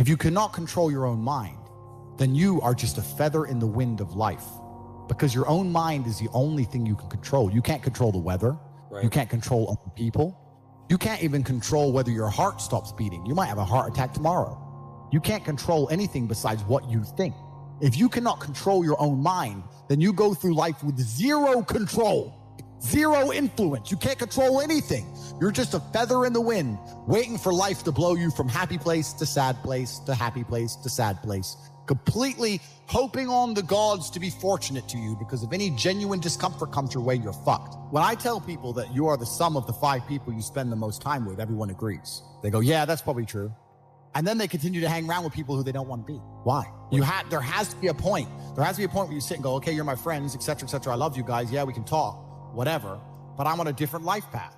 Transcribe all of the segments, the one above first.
If you cannot control your own mind, then you are just a feather in the wind of life, because your own mind is the only thing you can control. You can't control the weather. Right. You can't control other people. You can't even control whether your heart stops beating. You might have a heart attack tomorrow. You can't control anything besides what you think. If you cannot control your own mind, then you go through life with zero control, zero influence. You can't control anything. You're just a feather in the wind, waiting for life to blow you from happy place to sad place to happy place to sad place, completely hoping on the gods to be fortunate to you, because if any genuine discomfort comes your way, you're fucked. When I tell people that you are the sum of the 5 people you spend the most time with, everyone agrees. They go, yeah, that's probably true. And then they continue to hang around with people who they don't want to be. Why? There has to be a point. There has to be a point where you sit and go, okay, you're my friends, et cetera, I love you guys. Yeah, we can talk, whatever. But I'm on a different life path.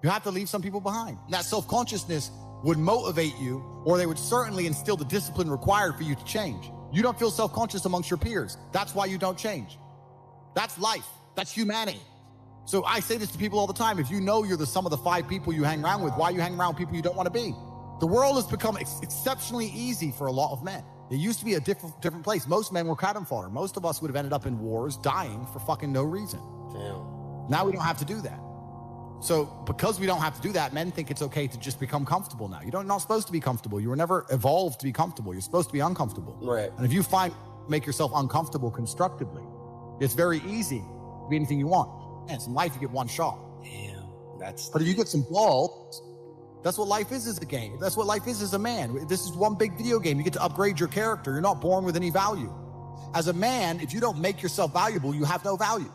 You have to leave some people behind. That self-consciousness would motivate you, or they would certainly instill the discipline required for you to change. You don't feel self-conscious amongst your peers. That's why you don't change. That's life. That's humanity. So I say this to people all the time. If you know you're the sum of the 5 people you hang around with, why you hang around with people you don't want to be? The world has become exceptionally easy for a lot of men. It used to be a different place. Most men were cannon fodder. Most of us would have ended up in wars, dying for fucking no reason. Damn. Now we don't have to do that. So because we don't have to do that, men think it's okay to just become comfortable now. You're not supposed to be comfortable. You were never evolved to be comfortable. You're supposed to be uncomfortable. Right. And if you make yourself uncomfortable constructively, it's very easy to be anything you want. And in life, you get one shot. Damn. But if you get some balls, that's what life is as a game. That's what life is as a man. This is one big video game. You get to upgrade your character. You're not born with any value. As a man, if you don't make yourself valuable, you have no value.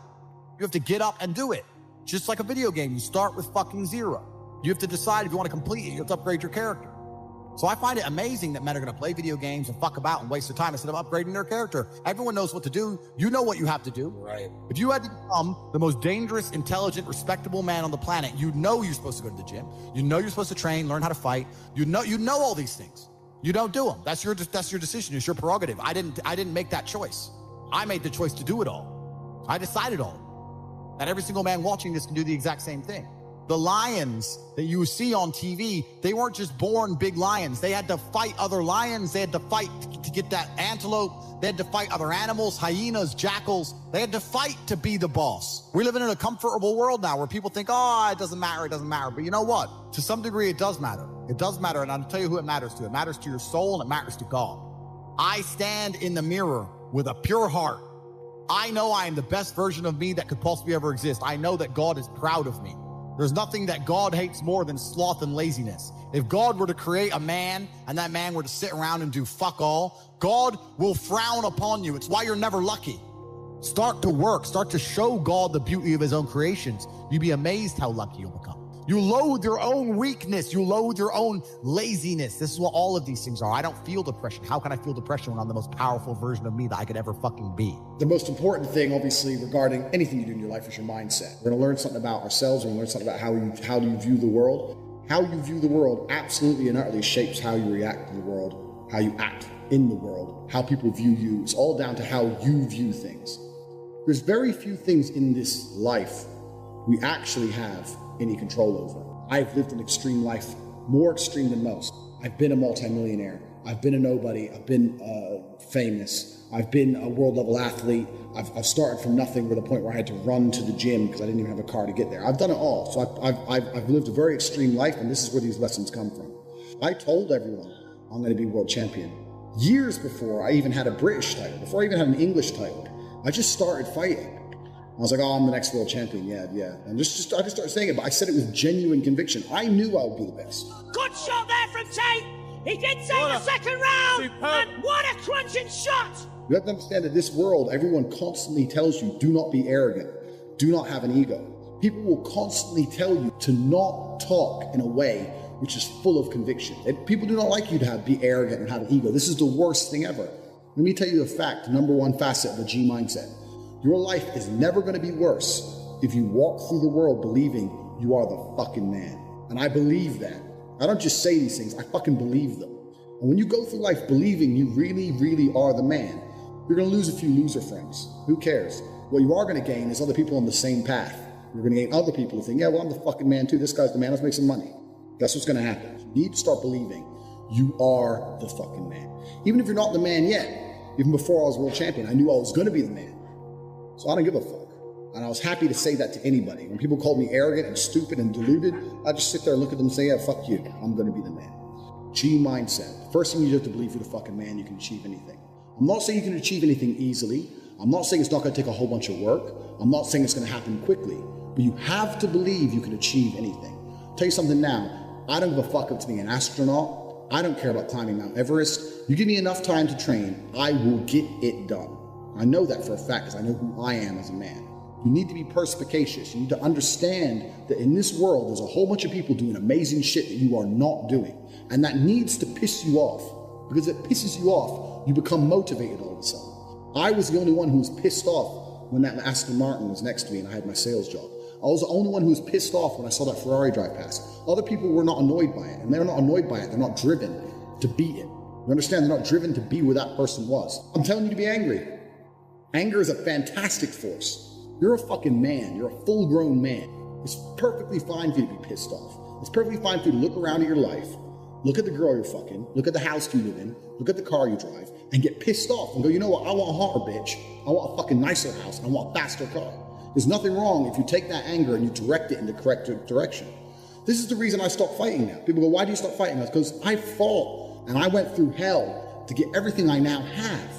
You have to get up and do it. Just like a video game, you start with fucking 0. You have to decide if you want to complete it. You have to upgrade your character. So I find it amazing that men are going to play video games and fuck about and waste their time instead of upgrading their character. Everyone knows what to do. You know what you have to do. Right. If you had to become the most dangerous, intelligent, respectable man on the planet, you know you're supposed to go to the gym. You know you're supposed to train, learn how to fight. You know all these things. You don't do them. That's your decision. It's your prerogative. I didn't make that choice. I made the choice to do it all. I decided all. That every single man watching this can do the exact same thing. The lions that you see on TV, they weren't just born big lions. They had to fight other lions. They had to fight to get that antelope. They had to fight other animals, hyenas, jackals. They had to fight to be the boss. We're living in a comfortable world now where people think, oh, it doesn't matter. But you know what? To some degree, it does matter. It does matter, and I'll tell you who it matters to. It matters to your soul, and it matters to God. I stand in the mirror with a pure heart. I know I am the best version of me that could possibly ever exist. I know that God is proud of me. There's nothing that God hates more than sloth and laziness. If God were to create a man and that man were to sit around and do fuck all, God will frown upon you. It's why you're never lucky. Start to work. Start to show God the beauty of his own creations. You'd be amazed how lucky you'll become. You loathe your own weakness. You loathe your own laziness. This is what all of these things are. I don't feel depression. How can I feel depression when I'm the most powerful version of me that I could ever fucking be? The most important thing, obviously, regarding anything you do in your life is your mindset. We're going to learn something about ourselves. We're going to learn something about how do you view the world. How you view the world absolutely and utterly shapes how you react to the world, how you act in the world, how people view you. It's all down to how you view things. There's very few things in this life we actually have any control over. I've lived an extreme life, more extreme than most. I've been a multimillionaire. I've been a nobody. I've been famous. I've been a world level athlete. I've started from nothing to the point where I had to run to the gym because I didn't even have a car to get there. I've done it all. So I've lived a very extreme life, and this is where these lessons come from. I told everyone I'm going to be world champion. Years before I even had a British title, before I even had an English title, I just started fighting. I was like, oh, I'm the next world champion. Yeah. And I just started saying it, but I said it with genuine conviction. I knew I would be the best. Good shot there from Tate. He did say the second round. And what a crunching shot. You have to understand that this world, everyone constantly tells you, do not be arrogant. Do not have an ego. People will constantly tell you to not talk in a way which is full of conviction. People do not like you to be arrogant and have an ego. This is the worst thing ever. Let me tell you a fact, number one facet of the G mindset. Your life is never going to be worse if you walk through the world believing you are the fucking man. And I believe that. I don't just say these things, I fucking believe them. And when you go through life believing you really, really are the man, you're going to lose a few loser friends. Who cares? What you are going to gain is other people on the same path. You're going to gain other people who think, yeah, well, I'm the fucking man too. This guy's the man. Let's make some money. That's what's going to happen. You need to start believing You are the fucking man. Even if you're not the man yet, even before I was world champion, I knew I was going to be the man. So I don't give a fuck. And I was happy to say that to anybody. When people called me arrogant and stupid and deluded, I just sit there and look at them and say, yeah, fuck you. I'm going to be the man. G mindset. The first thing you have to believe you're the fucking man, you can achieve anything. I'm not saying you can achieve anything easily. I'm not saying it's not going to take a whole bunch of work. I'm not saying it's going to happen quickly. But you have to believe you can achieve anything. I'll tell you something now. I don't give a fuck up to be an astronaut. I don't care about climbing Mount Everest. You give me enough time to train, I will get it done. I know that for a fact because I know who I am as a man. You need to be perspicacious. You need to understand that in this world, there's a whole bunch of people doing amazing shit that you are not doing. And that needs to piss you off. Because if it pisses you off, you become motivated all of a sudden. I was the only one who was pissed off when that Aston Martin was next to me and I had my sales job. I was the only one who was pissed off when I saw that Ferrari drive past. Other people were not annoyed by it. And they're not annoyed by it. They're not driven to beat it. You understand? They're not driven to be where that person was. I'm telling you to be angry. Anger is a fantastic force. You're a fucking man. You're a full-grown man. It's perfectly fine for you to be pissed off. It's perfectly fine for you to look around at your life, look at the girl you're fucking, look at the house you live in, look at the car you drive, and get pissed off and go, you know what, I want a hotter bitch. I want a fucking nicer house. I want a faster car. There's nothing wrong if you take that anger and you direct it in the correct direction. This is the reason I stopped fighting now. People go, why do you stop fighting? Because I fought and I went through hell to get everything I now have.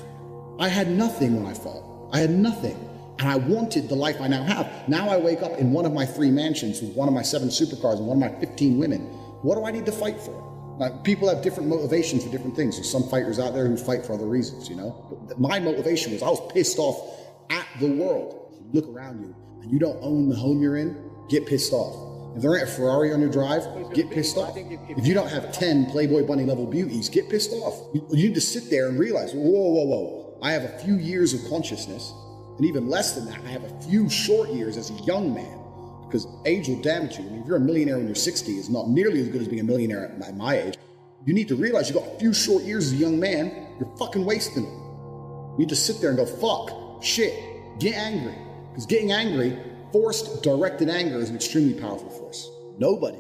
I had nothing when I fought. I had nothing. And I wanted the life I now have. Now I wake up in one of my 3 mansions with one of my 7 supercars and one of my 15 women. What do I need to fight for? Now, people have different motivations for different things. There's some fighters out there who fight for other reasons, you know? But my motivation was I was pissed off at the world. You look around you and you don't own the home you're in, get pissed off. If there ain't a Ferrari on your drive, get pissed off. If you don't have 10 Playboy Bunny level beauties, get pissed off. You need to sit there and realize, whoa. I have a few years of consciousness. And even less than that, I have a few short years as a young man, because age will damage you. I mean, if you're a millionaire when you're 60, it's not nearly as good as being a millionaire at my age. You need to realize you got a few short years as a young man, you're fucking wasting them. You need to sit there and go, fuck, shit, get angry. Because getting angry, forced, directed anger is an extremely powerful force. Nobody,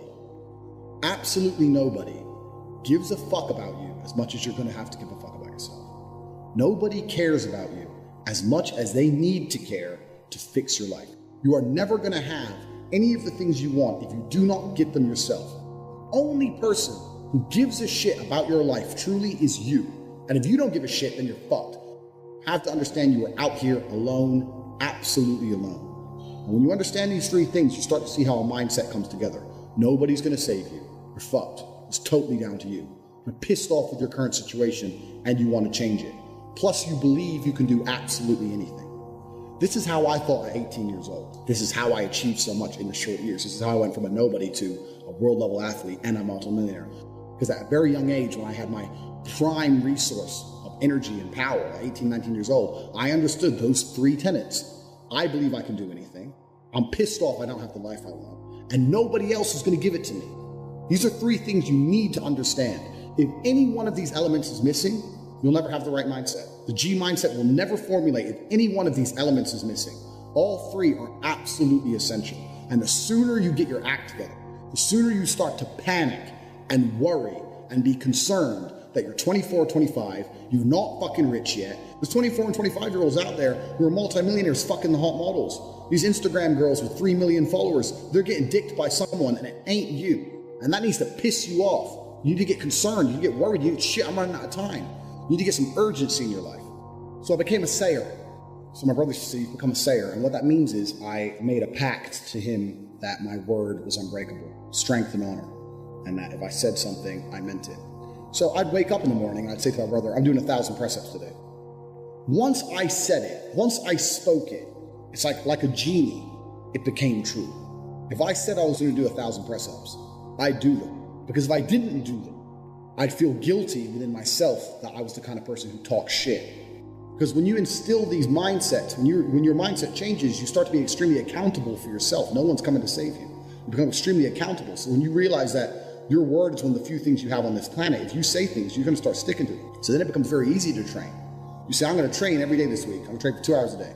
absolutely nobody, gives a fuck about you as much as you're going to have to give a fuck about yourself. Nobody cares about you as much as they need to care to fix your life. You are never going to have any of the things you want if you do not get them yourself. Only person who gives a shit about your life truly is you. And if you don't give a shit, then you're fucked. You have to understand you are out here alone, absolutely alone. And when you understand these 3 things, you start to see how a mindset comes together. Nobody's going to save you. You're fucked. It's totally down to you. You're pissed off with your current situation and you want to change it. Plus, you believe you can do absolutely anything. This is how I thought at 18 years old. This is how I achieved so much in the short years. This is how I went from a nobody to a world-level athlete and a multimillionaire. Because at a very young age, when I had my prime resource of energy and power at 18, 19 years old, I understood those 3 tenets. I believe I can do anything. I'm pissed off I don't have the life I want. And nobody else is going to give it to me. These are 3 things you need to understand. If any one of these elements is missing, you'll never have the right mindset. The G mindset will never formulate if any one of these elements is missing. All 3 are absolutely essential. And the sooner you get your act together, the sooner you start to panic and worry and be concerned that you're 24 or 25, you're not fucking rich yet. There's 24 and 25-year-olds out there who are multimillionaires fucking the hot models. These Instagram girls with 3 million followers, they're getting dicked by someone and it ain't you. And that needs to piss you off. You need to get concerned, you get worried, you get shit, I'm running out of time. You need to get some urgency in your life. So I became a sayer. So my brother said, you've become a sayer. And what that means is I made a pact to him that my word was unbreakable, strength and honor. And that if I said something, I meant it. So I'd wake up in the morning and I'd say to my brother, I'm doing 1,000 press-ups today. Once I said it, once I spoke it, it's like a genie, it became true. If I said I was going to do 1,000 press-ups, I'd do them. Because if I didn't do them, I'd feel guilty within myself that I was the kind of person who talks shit. Because when you instill these mindsets, when your mindset changes, you start to be extremely accountable for yourself. No one's coming to save you. You become extremely accountable. So when you realize that your word is one of the few things you have on this planet, if you say things, you're going to start sticking to them. So then it becomes very easy to train. You say, I'm going to train every day this week. I'm going to train for 2 hours a day.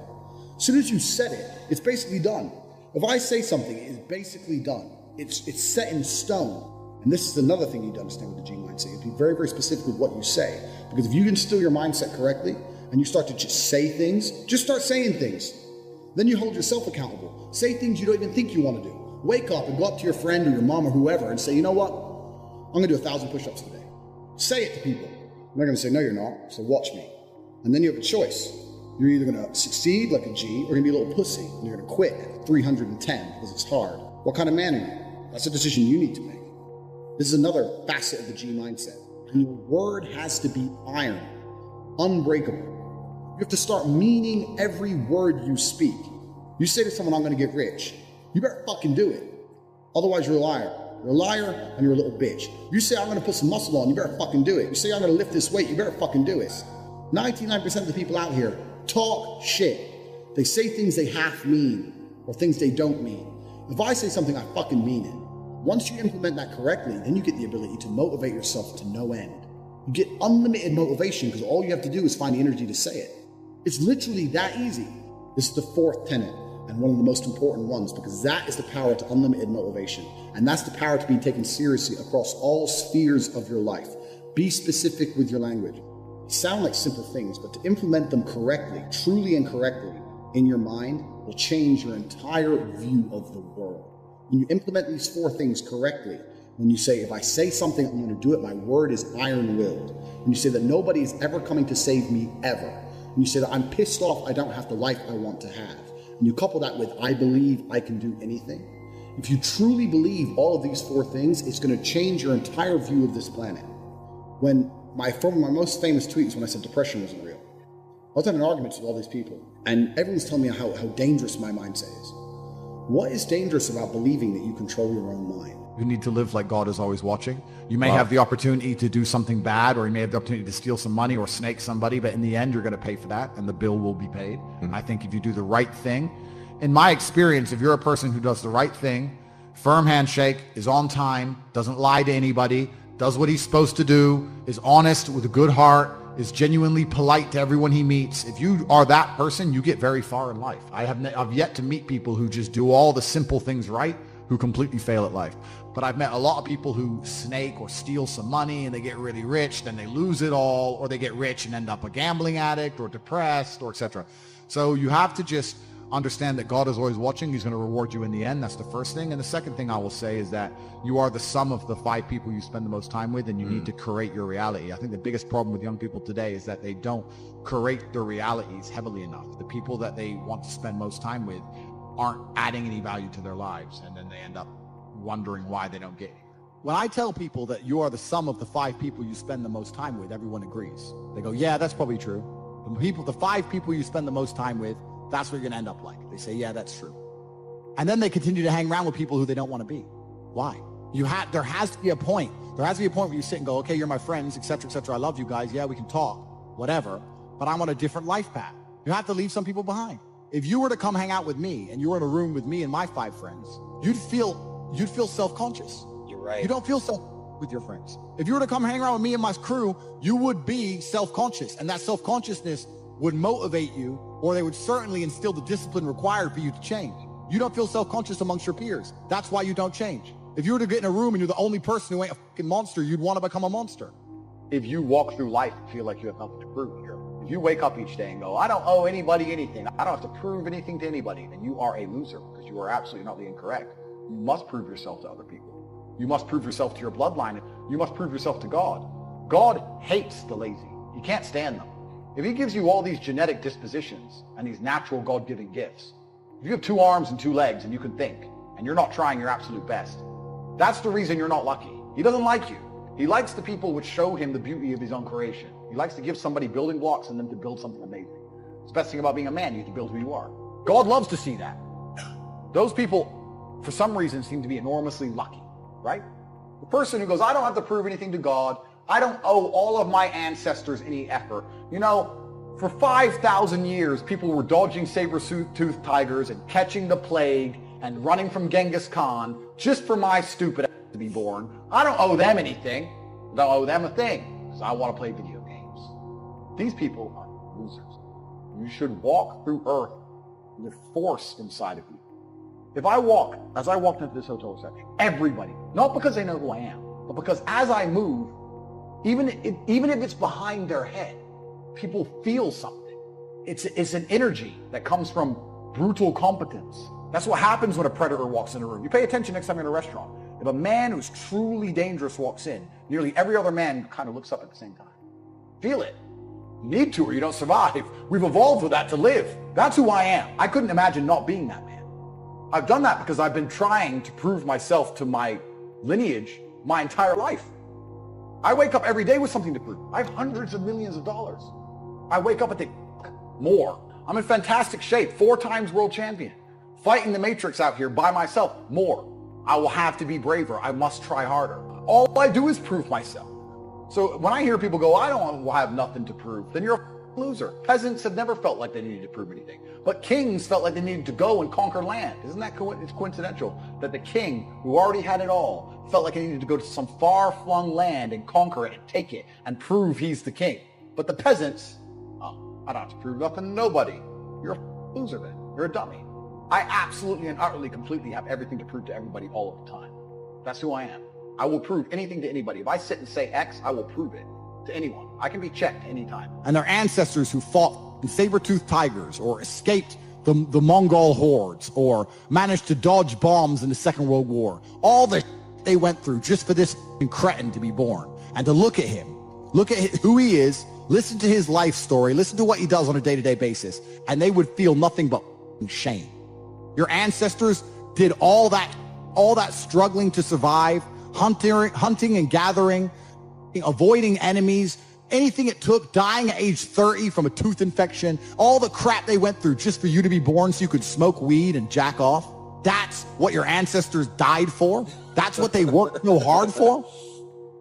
As soon as you said it, it's basically done. If I say something, it's basically done. It's set in stone. And this is another thing you need to understand with the G mindset. You have to be very, very specific with what you say. Because if you can instill your mindset correctly and you start to just say things, just start saying things. Then you hold yourself accountable. Say things you don't even think you want to do. Wake up and go up to your friend or your mom or whoever and say, you know what? I'm going to do 1,000 push-ups today. Say it to people. And they're going to say, no, you're not. So watch me. And then you have a choice. You're either going to succeed like a G or you're going to be a little pussy. And you're going to quit at 310 because it's hard. What kind of man are you? That's a decision you need to make. This is another facet of the G mindset. And your word has to be iron, unbreakable. You have to start meaning every word you speak. You say to someone, I'm going to get rich. You better fucking do it. Otherwise, you're a liar. You're a liar and you're a little bitch. You say, I'm going to put some muscle on. You better fucking do it. You say, I'm going to lift this weight. You better fucking do it. 99% of the people out here talk shit. They say things they half mean or things they don't mean. If I say something, I fucking mean it. Once you implement that correctly, then you get the ability to motivate yourself to no end. You get unlimited motivation because all you have to do is find the energy to say it. It's literally that easy. This is the fourth tenet and one of the most important ones because that is the power to unlimited motivation. And that's the power to be taken seriously across all spheres of your life. Be specific with your language. They sound like simple things, but to implement them correctly, truly and correctly in your mind will change your entire view of the world. When you implement these four things correctly, when you say, if I say something, I'm going to do it, my word is iron-willed. When you say that nobody is ever coming to save me, ever. When you say that I'm pissed off, I don't have the life I want to have. And you couple that with, I believe I can do anything. If you truly believe all of these four things, it's going to change your entire view of this planet. When my most famous tweets when I said depression wasn't real, I was having arguments with all these people, and everyone's telling me how dangerous my mindset is. What is dangerous about believing that you control your own mind? You need to live like God is always watching. You may have the opportunity to do something bad, or you may have the opportunity to steal some money or snake somebody, but in the end, you're going to pay for that, and the bill will be paid. I think if you do the right thing, in my experience, if you're a person who does the right thing, firm handshake, is on time, doesn't lie to anybody, does what he's supposed to do, is honest with a good heart, is genuinely polite to everyone he meets. If you are that person, you get very far in life. I've yet to meet people who just do all the simple things right, who completely fail at life. But I've met a lot of people who snake or steal some money and they get really rich, then they lose it all, or they get rich and end up a gambling addict or depressed or etc. So you have to just understand that God is always watching. He's going to reward you in the end. That's the first thing. And the second thing I will say is that you are the sum of the 5 people you spend the most time with, and you need to curate your reality. I think the biggest problem with young people today is that they don't curate their realities heavily enough. The people that they want to spend most time with aren't adding any value to their lives, and then they end up wondering why they don't get here. When I tell people that you are the sum of the 5 people you spend the most time with, everyone agrees. They go, yeah, that's probably true. The 5 people you spend the most time with, that's what you're going to end up like. They say, yeah, that's true. And then they continue to hang around with people who they don't want to be. Why? There has to be a point. There has to be a point where you sit and go, okay, you're my friends, etc., etc. I love you guys. Yeah, we can talk, whatever. But I'm on a different life path. You have to leave some people behind. If you were to come hang out with me and you were in a room with me and my 5 friends, you'd feel self-conscious. You're right. You don't feel with your friends. If you were to come hang around with me and my crew, you would be self-conscious, and that self-consciousness would motivate you, or they would certainly instill the discipline required for you to change. You don't feel self-conscious amongst your peers. That's why you don't change. If you were to get in a room and you're the only person who ain't a fucking monster, you'd want to become a monster. If you walk through life and feel like you have nothing to prove here, if you wake up each day and go, I don't owe anybody anything, I don't have to prove anything to anybody, then you are a loser, because you are absolutely not being correct. You must prove yourself to other people. You must prove yourself to your bloodline. You must prove yourself to God. God hates the lazy. He can't stand them. If he gives you all these genetic dispositions and these natural God-given gifts, if you have 2 arms and 2 legs and you can think, and you're not trying your absolute best, that's the reason you're not lucky. He doesn't like you. He likes the people which show him the beauty of his own creation. He likes to give somebody building blocks and them to build something amazing. It's the best thing about being a man. You have to build who you are. God loves to see that. Those people, for some reason, seem to be enormously lucky, right? The person who goes, I don't have to prove anything to God. I don't owe all of my ancestors any effort. You know, for 5,000 years, people were dodging saber-toothed tigers and catching the plague and running from Genghis Khan just for my stupid ass to be born. I don't owe them anything. I don't owe them a thing because I want to play video games. These people are losers. You should walk through earth with force inside of you. If I walk, as I walked into this hotel reception, everybody, not because they know who I am, but because as I move, even if it's behind their head, people feel something. It's an energy that comes from brutal competence. That's what happens when a predator walks in a room. You pay attention next time you're in a restaurant. If a man who's truly dangerous walks in, nearly every other man kind of looks up at the same time. Feel it. You need to or you don't survive. We've evolved with that to live. That's who I am. I couldn't imagine not being that man. I've done that because I've been trying to prove myself to my lineage my entire life. I wake up every day with something to prove. I have hundreds of millions of dollars. I wake up and think, more. I'm in fantastic shape, 4 times world champion. Fighting the Matrix out here by myself, more. I will have to be braver. I must try harder. All I do is prove myself. So when I hear people go, I don't have nothing to prove, then you're a loser. Peasants have never felt like they needed to prove anything. But kings felt like they needed to go and conquer land. Isn't that it's coincidental that the king, who already had it all, felt like he needed to go to some far-flung land and conquer it and take it and prove he's the king. But the peasants, I don't have to prove nothing to nobody. You're a loser then. You're a dummy. I absolutely and utterly, completely have everything to prove to everybody all of the time. That's who I am. I will prove anything to anybody. If I sit and say X, I will prove it to anyone. I can be checked anytime. And their ancestors who fought saber-toothed tigers or escaped the Mongol hordes or managed to dodge bombs in the Second World War. All the they went through just for this cretin to be born. And to look at him, look at who he is, listen to his life story, listen to what he does on a day-to-day basis, and they would feel nothing but shame. Your ancestors did all that struggling to survive, hunting and gathering, avoiding enemies, anything it took, dying at age 30 from a tooth infection, all the crap they went through just for you to be born so you could smoke weed and jack off. That's what your ancestors died for. That's what they worked so hard for.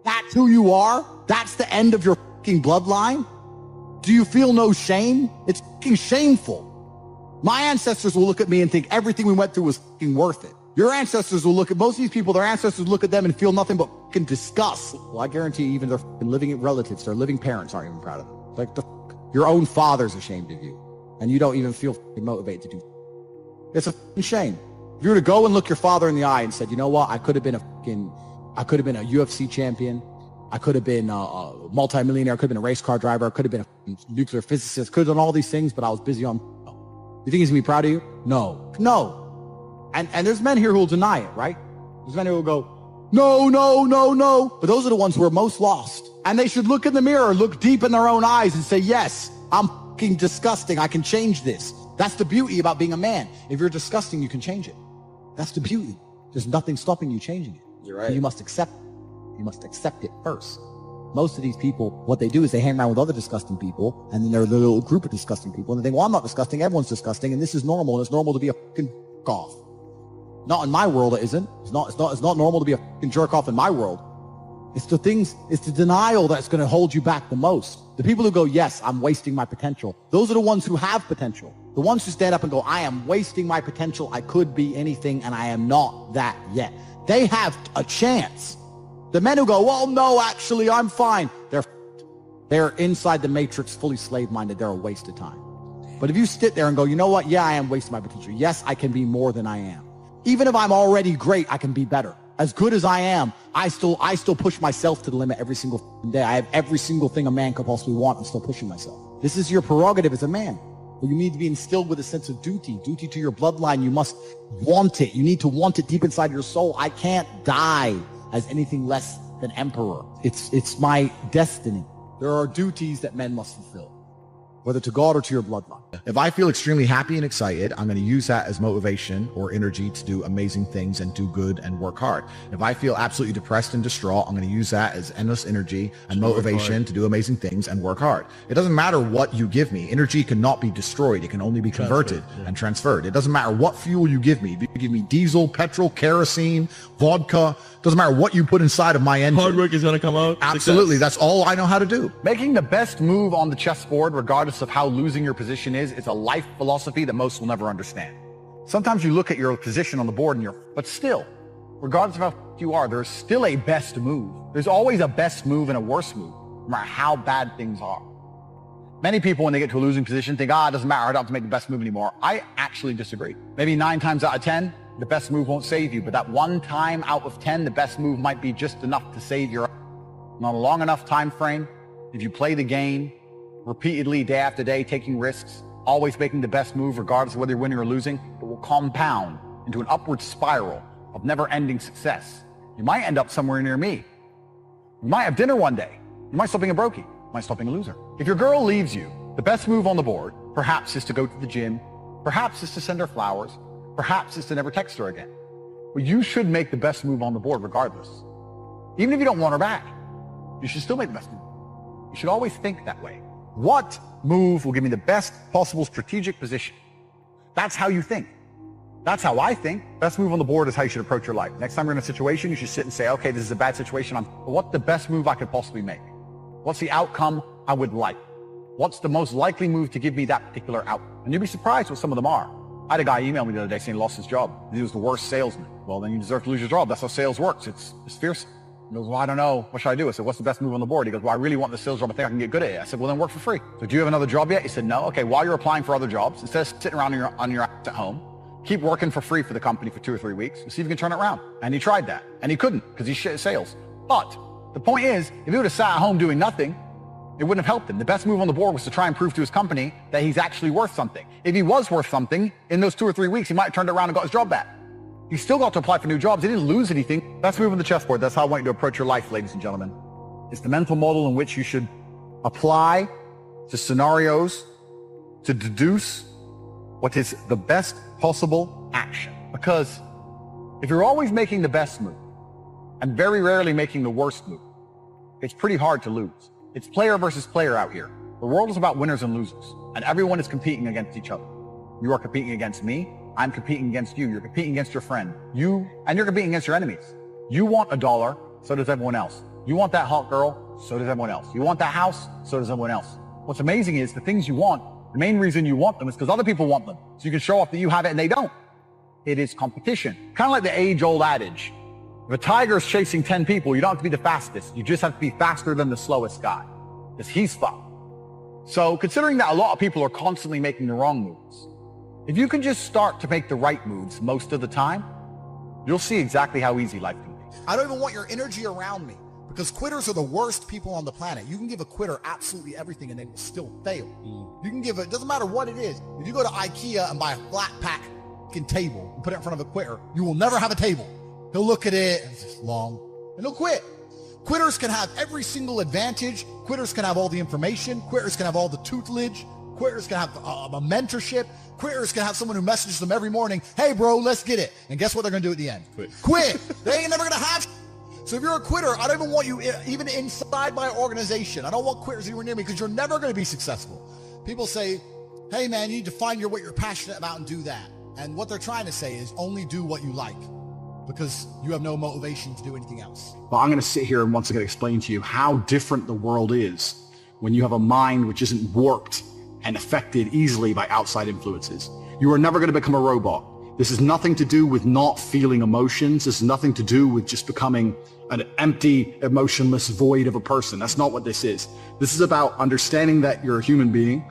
That's who you are. That's the end of your fucking bloodline. Do you feel no shame? It's fucking shameful. My ancestors will look at me and think everything we went through was fucking worth it. Your ancestors will look at most of these people, their ancestors look at them and feel nothing but fucking disgust. Well, I guarantee even their living relatives, their living parents aren't even proud of them. Like your own father's ashamed of you. And you don't even feel motivated to do it. It's a fucking shame. If you were to go and look your father in the eye and said, you know what, I could have been a UFC champion. I could have been a multimillionaire. I could have been a race car driver. I could have been a nuclear physicist. Could have done all these things, but I was busy on. You think he's gonna be proud of you? No. And there's men here who will deny it, right? There's men who will go, no. But those are the ones who are most lost. And they should look in the mirror, look deep in their own eyes and say, yes, I'm fucking disgusting. I can change this. That's the beauty about being a man. If you're disgusting, you can change it. That's the beauty. There's nothing stopping you changing it. You're right. So you must accept it. You must accept it first. Most of these people, what they do is they hang around with other disgusting people, and then they're a little group of disgusting people, and they think, well, I'm not disgusting, everyone's disgusting, and this is normal, and it's normal to be a fucking off. Not in my world, it isn't. It's not normal to be a fucking jerk off in my world. It's the denial that's going to hold you back the most. The people who go, yes, I'm wasting my potential. Those are the ones who have potential. The ones who stand up and go, I am wasting my potential. I could be anything, and I am not that yet. They have a chance. The men who go, well, no, actually, I'm fine. They're inside the matrix, fully slave-minded. They're a waste of time. But if you sit there and go, you know what? Yeah, I am wasting my potential. Yes, I can be more than I am. Even if I'm already great, I can be better. As good as I am, I still push myself to the limit every single day. I have every single thing a man could possibly want. I'm still pushing myself. This is your prerogative as a man. You need to be instilled with a sense of duty to your bloodline. You must want it. You need to want it deep inside your soul. I can't die as anything less than emperor. It's my destiny. There are duties that men must fulfill, whether to God or to your bloodline. If I feel extremely happy and excited, I'm going to use that as motivation or energy to do amazing things and do good and work hard. If I feel absolutely depressed and distraught, I'm going to use that as endless energy and motivation to do amazing things and work hard. It doesn't matter what you give me. Energy cannot be destroyed. It can only be converted and transferred. It doesn't matter what fuel you give me. If you give me diesel, petrol, kerosene, vodka, doesn't matter what you put inside of my engine. Hard work is going to come out. Absolutely. Success. That's all I know how to do. Making the best move on the chessboard, regardless of how losing your position is, it's a life philosophy that most will never understand. Sometimes you look at your position on the board and but still, regardless of how you are, there's still a best move. There's always a best move and a worse move, no matter how bad things are. Many people, when they get to a losing position, think, it doesn't matter, I don't have to make the best move anymore. I actually disagree. Maybe 9 times out of 10, the best move won't save you, but that one time out of 10, the best move might be just enough to save your life. On a long enough time frame, if you play the game repeatedly, day after day, taking risks, always making the best move regardless of whether you're winning or losing, it will compound into an upward spiral of never-ending success. You might end up somewhere near me. You might have dinner one day. You might stop being a brokey. You might stop being a loser. If your girl leaves you, the best move on the board perhaps is to go to the gym, perhaps is to send her flowers, perhaps is to never text her again. But you should make the best move on the board regardless. Even if you don't want her back, you should still make the best move. You should always think that way. What move will give me the best possible strategic position? That's how you think. That's how I think. Best move on the board is how you should approach your life. Next time you're in a situation, you should sit and say, okay, this is a bad situation. But what's the best move I could possibly make? What's the outcome I would like? What's the most likely move to give me that particular outcome? And you'll be surprised what some of them are. I had a guy email me the other day saying he lost his job. He was the worst salesman. Well, then you deserve to lose your job. That's how sales works. It's fierce. He goes, well, I don't know. What should I do? I said, what's the best move on the board? He goes, well, I really want the sales job. I think I can get good at it. I said, well, then work for free. So do you have another job yet? He said, no. Okay, while you're applying for other jobs, instead of sitting around on your ass at home, keep working for free for the company for 2 or 3 weeks and see if you can turn it around. And he tried that. And he couldn't because he's shit at sales. But the point is, if he would have sat at home doing nothing, it wouldn't have helped him. The best move on the board was to try and prove to his company that he's actually worth something. If he was worth something, in those 2 or 3 weeks, he might have turned it around and got his job back. He still got to apply for new jobs. He didn't lose anything. Best move on the chessboard. That's how I want you to approach your life, ladies and gentlemen. It's the mental model in which you should apply to scenarios to deduce what is the best possible action. Because if you're always making the best move and very rarely making the worst move, it's pretty hard to lose. It's player versus player out here. The world is about winners and losers, and everyone is competing against each other. You are competing against me. I'm competing against you. You're competing against your friend. You're competing against your enemies. You want $1, so does everyone else. You want that hot girl, so does everyone else. You want that house, so does everyone else. What's amazing is the things you want, the main reason you want them is because other people want them. So you can show off that you have it and they don't. It is competition. Kind of like the age-old adage. If a tiger is chasing 10 people, you don't have to be the fastest. You just have to be faster than the slowest guy, because he's fucked. So considering that a lot of people are constantly making the wrong moves, if you can just start to make the right moves most of the time, you'll see exactly how easy life can be. I don't even want your energy around me, because quitters are the worst people on the planet. You can give a quitter absolutely everything and they will still fail. You can give it doesn't matter what it is. If you go to IKEA and buy a flat pack table and put it in front of a quitter, you will never have a table. He'll look at it, it's just long, and he'll quit. Quitters can have every single advantage. Quitters can have all the information. Quitters can have all the tutelage. Quitters can have a mentorship. Quitters can have someone who messages them every morning, hey bro, let's get it. And guess what they're gonna do at the end? Quit. They ain't never gonna have. So if you're a quitter, I don't even want you even inside my organization. I don't want quitters anywhere near me because you're never gonna be successful. People say, hey man, you need to find what you're passionate about and do that. And what they're trying to say is only do what you like, because you have no motivation to do anything else. Well, I'm going to sit here and once again explain to you how different the world is when you have a mind which isn't warped and affected easily by outside influences. You are never going to become a robot. This has nothing to do with not feeling emotions. This has nothing to do with just becoming an empty, emotionless void of a person. That's not what this is. This is about understanding that you're a human being.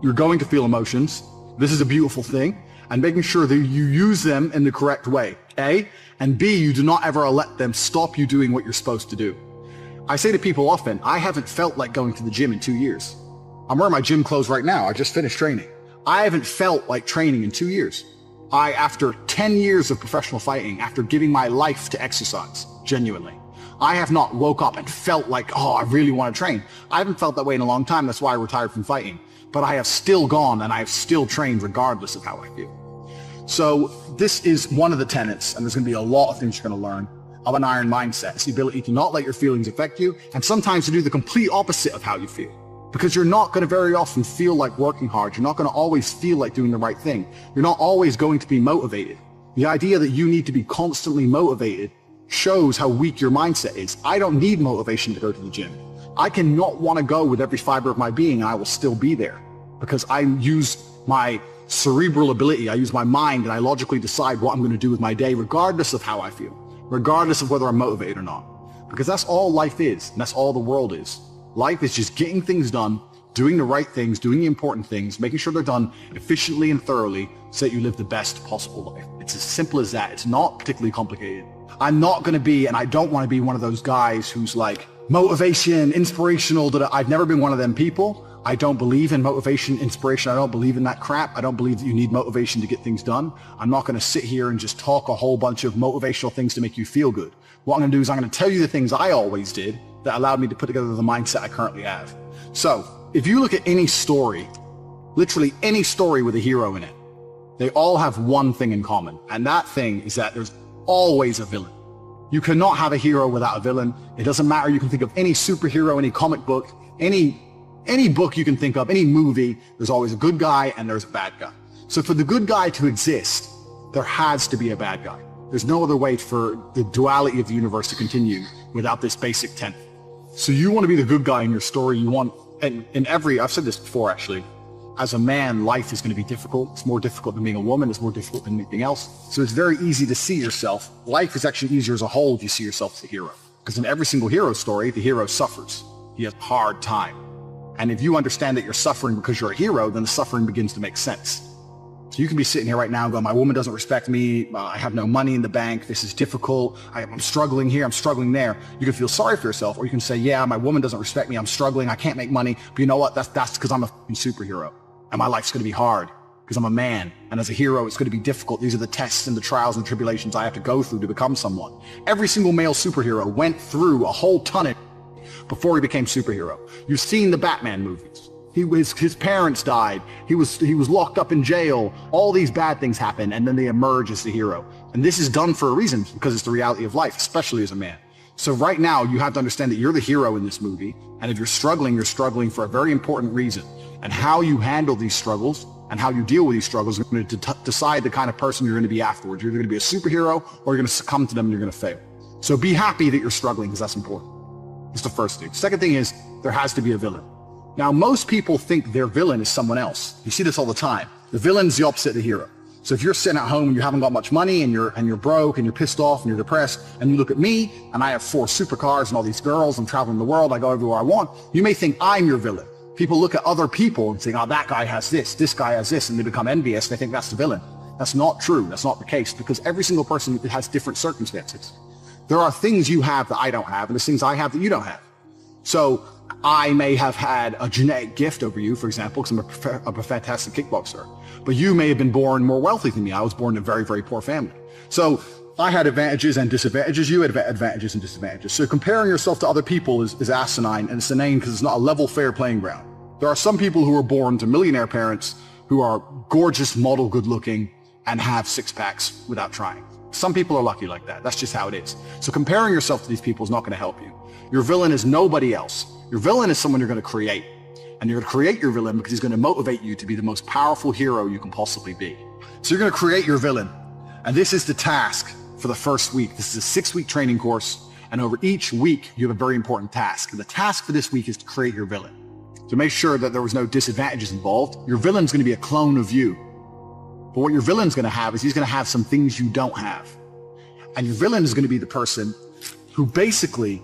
You're going to feel emotions. This is a beautiful thing. And making sure that you use them in the correct way, A, and B, you do not ever let them stop you doing what you're supposed to do. I say to people often, I haven't felt like going to the gym in 2 years. I'm wearing my gym clothes right now. I just finished training. I haven't felt like training in 2 years. After 10 years of professional fighting, after giving my life to exercise, genuinely, I have not woke up and felt like, oh, I really want to train. I haven't felt that way in a long time. That's why I retired from fighting. But I have still gone and I have still trained regardless of how I feel. So this is one of the tenets, and there's going to be a lot of things you're going to learn, of an iron mindset. It's the ability to not let your feelings affect you, and sometimes to do the complete opposite of how you feel. Because you're not going to very often feel like working hard. You're not going to always feel like doing the right thing. You're not always going to be motivated. The idea that you need to be constantly motivated shows how weak your mindset is. I don't need motivation to go to the gym. I can not want to go with every fiber of my being, and I will still be there. Because I use my cerebral ability, I use my mind, and I logically decide what I'm going to do with my day regardless of how I feel, regardless of whether I'm motivated or not. Because that's all life is, and that's all the world is. Life is just getting things done, doing the right things, doing the important things, making sure they're done efficiently and thoroughly so that you live the best possible life. It's as simple as that. It's not particularly complicated. I'm not going to be, and I don't want to be one of those guys who's like motivation, inspirational. I've never been one of them people. I don't believe in motivation, inspiration. I don't believe in that crap. I don't believe that you need motivation to get things done. I'm not going to sit here and just talk a whole bunch of motivational things to make you feel good. What I'm going to do is I'm going to tell you the things I always did that allowed me to put together the mindset I currently have. So if you look at any story, literally any story with a hero in it, they all have one thing in common. And that thing is that there's always a villain. You cannot have a hero without a villain. It doesn't matter. You can think of any superhero, any comic book, any book you can think of, any movie, there's always a good guy and there's a bad guy. So for the good guy to exist, there has to be a bad guy. There's no other way for the duality of the universe to continue without this basic tenet. So you want to be the good guy in your story. You want, and I've said this before actually, as a man, life is going to be difficult. It's more difficult than being a woman. It's more difficult than anything else. So it's very easy to see yourself. Life is actually easier as a whole if you see yourself as a hero. Because in every single hero story, the hero suffers. He has a hard time. And if you understand that you're suffering because you're a hero, then the suffering begins to make sense. So you can be sitting here right now and going, my woman doesn't respect me. I have no money in the bank. This is difficult. I'm struggling here. I'm struggling there. You can feel sorry for yourself, or you can say, yeah, my woman doesn't respect me. I'm struggling. I can't make money. But you know what? That's because I'm a superhero. And my life's going to be hard because I'm a man. And as a hero, it's going to be difficult. These are the tests and the trials and tribulations I have to go through to become someone. Every single male superhero went through a whole ton of before he became superhero. You've seen the Batman movies. His parents died. He was locked up in jail. All these bad things happen, and then they emerge as the hero. And this is done for a reason, because it's the reality of life, especially as a man. So right now, you have to understand that you're the hero in this movie, and if you're struggling for a very important reason. And how you handle these struggles and how you deal with these struggles are going to decide the kind of person you're going to be afterwards. You're either going to be a superhero, or you're going to succumb to them and you're going to fail. So be happy that you're struggling, because that's important. That's the first thing. Second thing is, there has to be a villain. Now, most people think their villain is someone else. You see this all the time. The villain's the opposite of the hero. So if you're sitting at home and you haven't got much money and you're broke and you're pissed off and you're depressed, and you look at me and I have 4 supercars and all these girls, I'm traveling the world, I go everywhere I want, you may think I'm your villain. People look at other people and say, oh, that guy has this guy has this, and they become envious. They think that's the villain. That's not true. That's not the case, because every single person has different circumstances. There are things you have that I don't have, and there's things I have that you don't have. So I may have had a genetic gift over you, for example, because I'm a fantastic kickboxer. But you may have been born more wealthy than me. I was born in a very, very poor family. So I had advantages and disadvantages. You had advantages and disadvantages. So comparing yourself to other people is asinine, and it's inane because it's not a level, fair playing ground. There are some people who are born to millionaire parents who are gorgeous, model, good looking, and have 6-packs without trying. Some people are lucky like that. That's just how it is. So comparing yourself to these people is not going to help you. Your villain is nobody else. Your villain is someone you're going to create. And you're going to create your villain because he's going to motivate you to be the most powerful hero you can possibly be. So you're going to create your villain. And this is the task for the first week. This is a 6-week training course. And over each week, you have a very important task. And the task for this week is to create your villain. To make sure that there was no disadvantages involved, your villain's going to be a clone of you. But what your villain's going to have is he's going to have some things you don't have. And your villain is going to be the person who basically,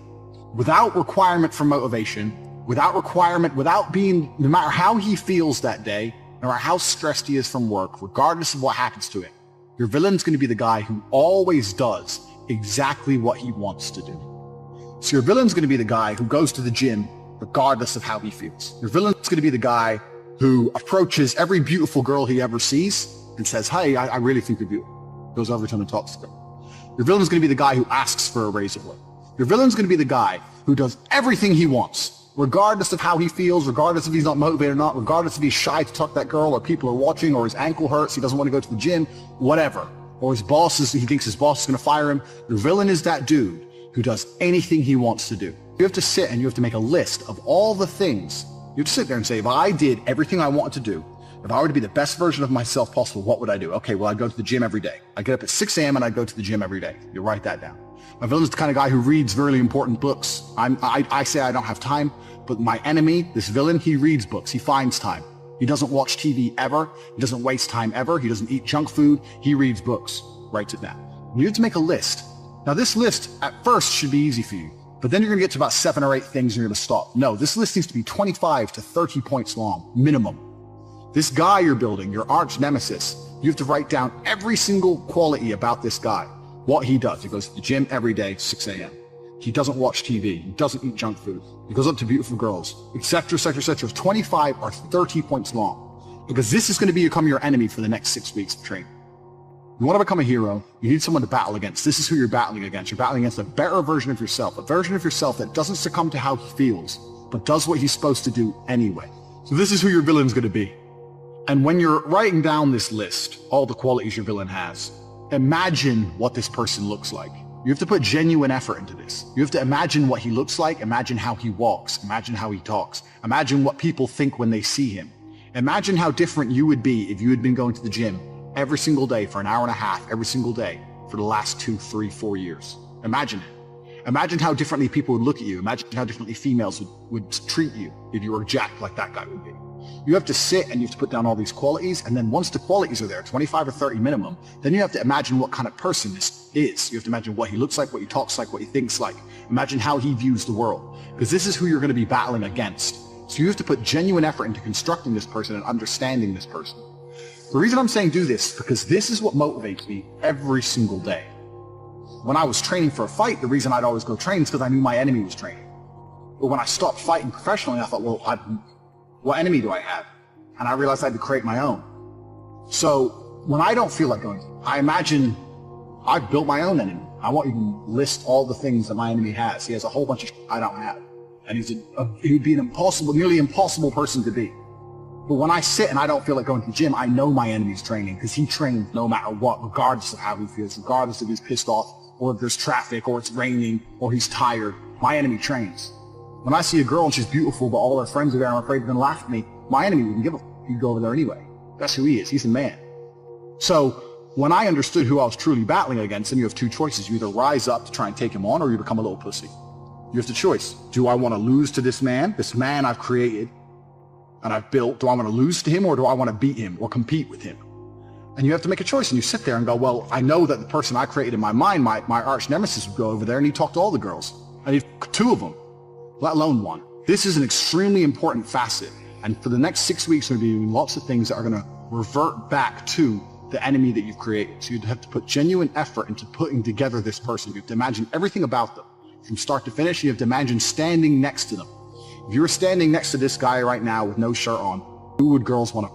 without requirement for motivation, without being, no matter how he feels that day, no matter how stressed he is from work, regardless of what happens to him, your villain's going to be the guy who always does exactly what he wants to do. So your villain's going to be the guy who goes to the gym regardless of how he feels. Your villain's going to be the guy who approaches every beautiful girl he ever sees and says, hey, I really think you're beautiful. Goes over to him and talks to them. Your villain's going to be the guy who asks for a raise at work. Your villain's going to be the guy who does everything he wants, regardless of how he feels, regardless if he's not motivated or not, regardless if he's shy to talk to that girl, or people are watching, or his ankle hurts, he doesn't want to go to the gym, whatever. Or he thinks his boss is going to fire him. Your villain is that dude who does anything he wants to do. You have to sit and you have to make a list of all the things. You have to sit there and say, if I did everything I wanted to do, if I were to be the best version of myself possible, what would I do? Okay, well, I'd go to the gym every day. I get up at 6 a.m. and I go to the gym every day. You write that down. My villain's the kind of guy who reads really important books. I say I don't have time, but my enemy, this villain, he reads books. He finds time. He doesn't watch TV ever. He doesn't waste time ever. He doesn't eat junk food. He reads books. Writes it down. You have to make a list. Now, this list at first should be easy for you. But then you're going to get to about 7 or 8 things and you're going to stop. No, this list needs to be 25 to 30 points long, minimum. This guy you're building, your arch nemesis, you have to write down every single quality about this guy. What he does. He goes to the gym every day, 6 a.m. He doesn't watch TV. He doesn't eat junk food. He goes up to beautiful girls, etc., etc., etc. 25 or 30 points long. Because this is going to become your enemy for the next 6 weeks of training. You want to become a hero, you need someone to battle against. This is who you're battling against. You're battling against a better version of yourself, a version of yourself that doesn't succumb to how he feels, but does what he's supposed to do anyway. So this is who your villain's going to be. And when you're writing down this list, all the qualities your villain has, imagine what this person looks like. You have to put genuine effort into this. You have to imagine what he looks like, imagine how he walks, imagine how he talks, imagine what people think when they see him. Imagine how different you would be if you had been going to the gym every single day for an hour and a half, every single day for the last 2, 3, 4 years. Imagine it. Imagine how differently people would look at you. Imagine how differently females would treat you if you were jacked like that guy would be. You have to sit and you have to put down all these qualities, and then once the qualities are there, 25 or 30 minimum, then you have to imagine what kind of person this is. You have to imagine what he looks like, what he talks like, what he thinks like. Imagine how he views the world, because this is who you're going to be battling against. So you have to put genuine effort into constructing this person and understanding this person. The reason I'm saying do this, because this is what motivates me every single day. When I was training for a fight, the reason I'd always go train is because I knew my enemy was training. But when I stopped fighting professionally, I thought, well, what enemy do I have? And I realized I had to create my own. So when I don't feel like going, I imagine I've built my own enemy. I want you to list all the things that my enemy has. He has a whole bunch of shit I don't have. And he would be an impossible, nearly impossible person to be. But when I sit and I don't feel like going to the gym, I know my enemy's training, because he trains no matter what, regardless of how he feels, regardless if he's pissed off, or if there's traffic, or it's raining, or he's tired. My enemy trains. When I see a girl and she's beautiful, but all her friends are there and I'm afraid they're going to laugh at me, my enemy wouldn't give a f***. He'd go over there anyway. That's who he is. He's a man. So when I understood who I was truly battling against, then you have 2 choices. You either rise up to try and take him on, or you become a little pussy. You have the choice. Do I want to lose to this man I've created and I've built? Do I want to lose to him, or do I want to beat him or compete with him? And you have to make a choice, and you sit there and go, well, I know that the person I created in my mind, my arch nemesis, would go over there and he'd talk to all the girls. I need 2 of them, let alone 1. This is an extremely important facet. And for the next 6 weeks, we're going to be doing lots of things that are going to revert back to the enemy that you've created. So you have to put genuine effort into putting together this person. You have to imagine everything about them. From start to finish, you have to imagine standing next to them. If you were standing next to this guy right now with no shirt on, who would girls want to,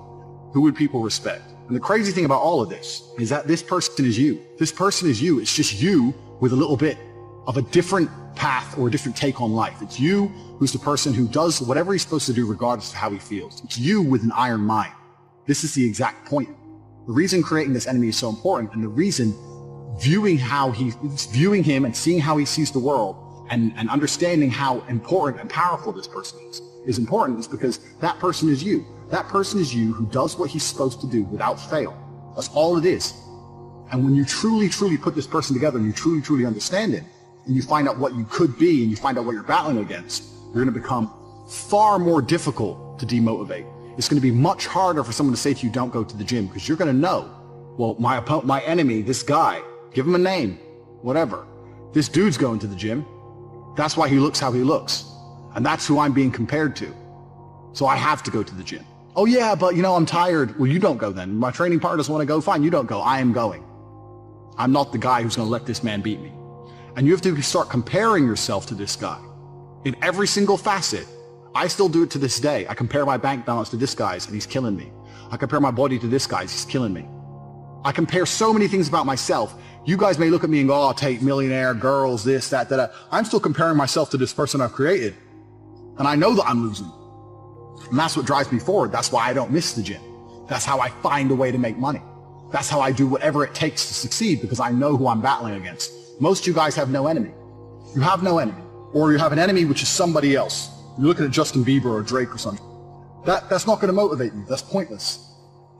who would people respect? And the crazy thing about all of this is that this person is you. This person is you. It's just you with a little bit of a different path or a different take on life. It's you who's the person who does whatever he's supposed to do regardless of how he feels. It's you with an iron mind. This is the exact point. The reason creating this enemy is so important, and the reason viewing him and seeing how he sees the world and understanding how important and powerful this person is important, is because that person is you. That person is you who does what he's supposed to do without fail. That's all it is. And when you truly, truly put this person together and you truly, truly understand it, and you find out what you could be and you find out what you're battling against, you're going to become far more difficult to demotivate. It's going to be much harder for someone to say to you, don't go to the gym, because you're going to know, well, my enemy, this guy, give him a name, whatever. This dude's going to the gym. That's why he looks how he looks. And that's who I'm being compared to. So I have to go to the gym. Oh yeah, but I'm tired. Well, you don't go then. My training partner doesn't want to go. Fine, you don't go. I am going. I'm not the guy who's going to let this man beat me. And you have to start comparing yourself to this guy in every single facet. I still do it to this day. I compare my bank balance to this guy's and he's killing me. I compare my body to this guy's, he's killing me. I compare so many things about myself. You guys may look at me and go, oh, Tate, millionaire, girls, this, that, that. I'm still comparing myself to this person I've created. And I know that I'm losing. And that's what drives me forward. That's why I don't miss the gym. That's how I find a way to make money. That's how I do whatever it takes to succeed, because I know who I'm battling against. Most of you guys have no enemy. You have no enemy. Or you have an enemy which is somebody else. You're looking at Justin Bieber or Drake or something. That's not going to motivate you. That's pointless.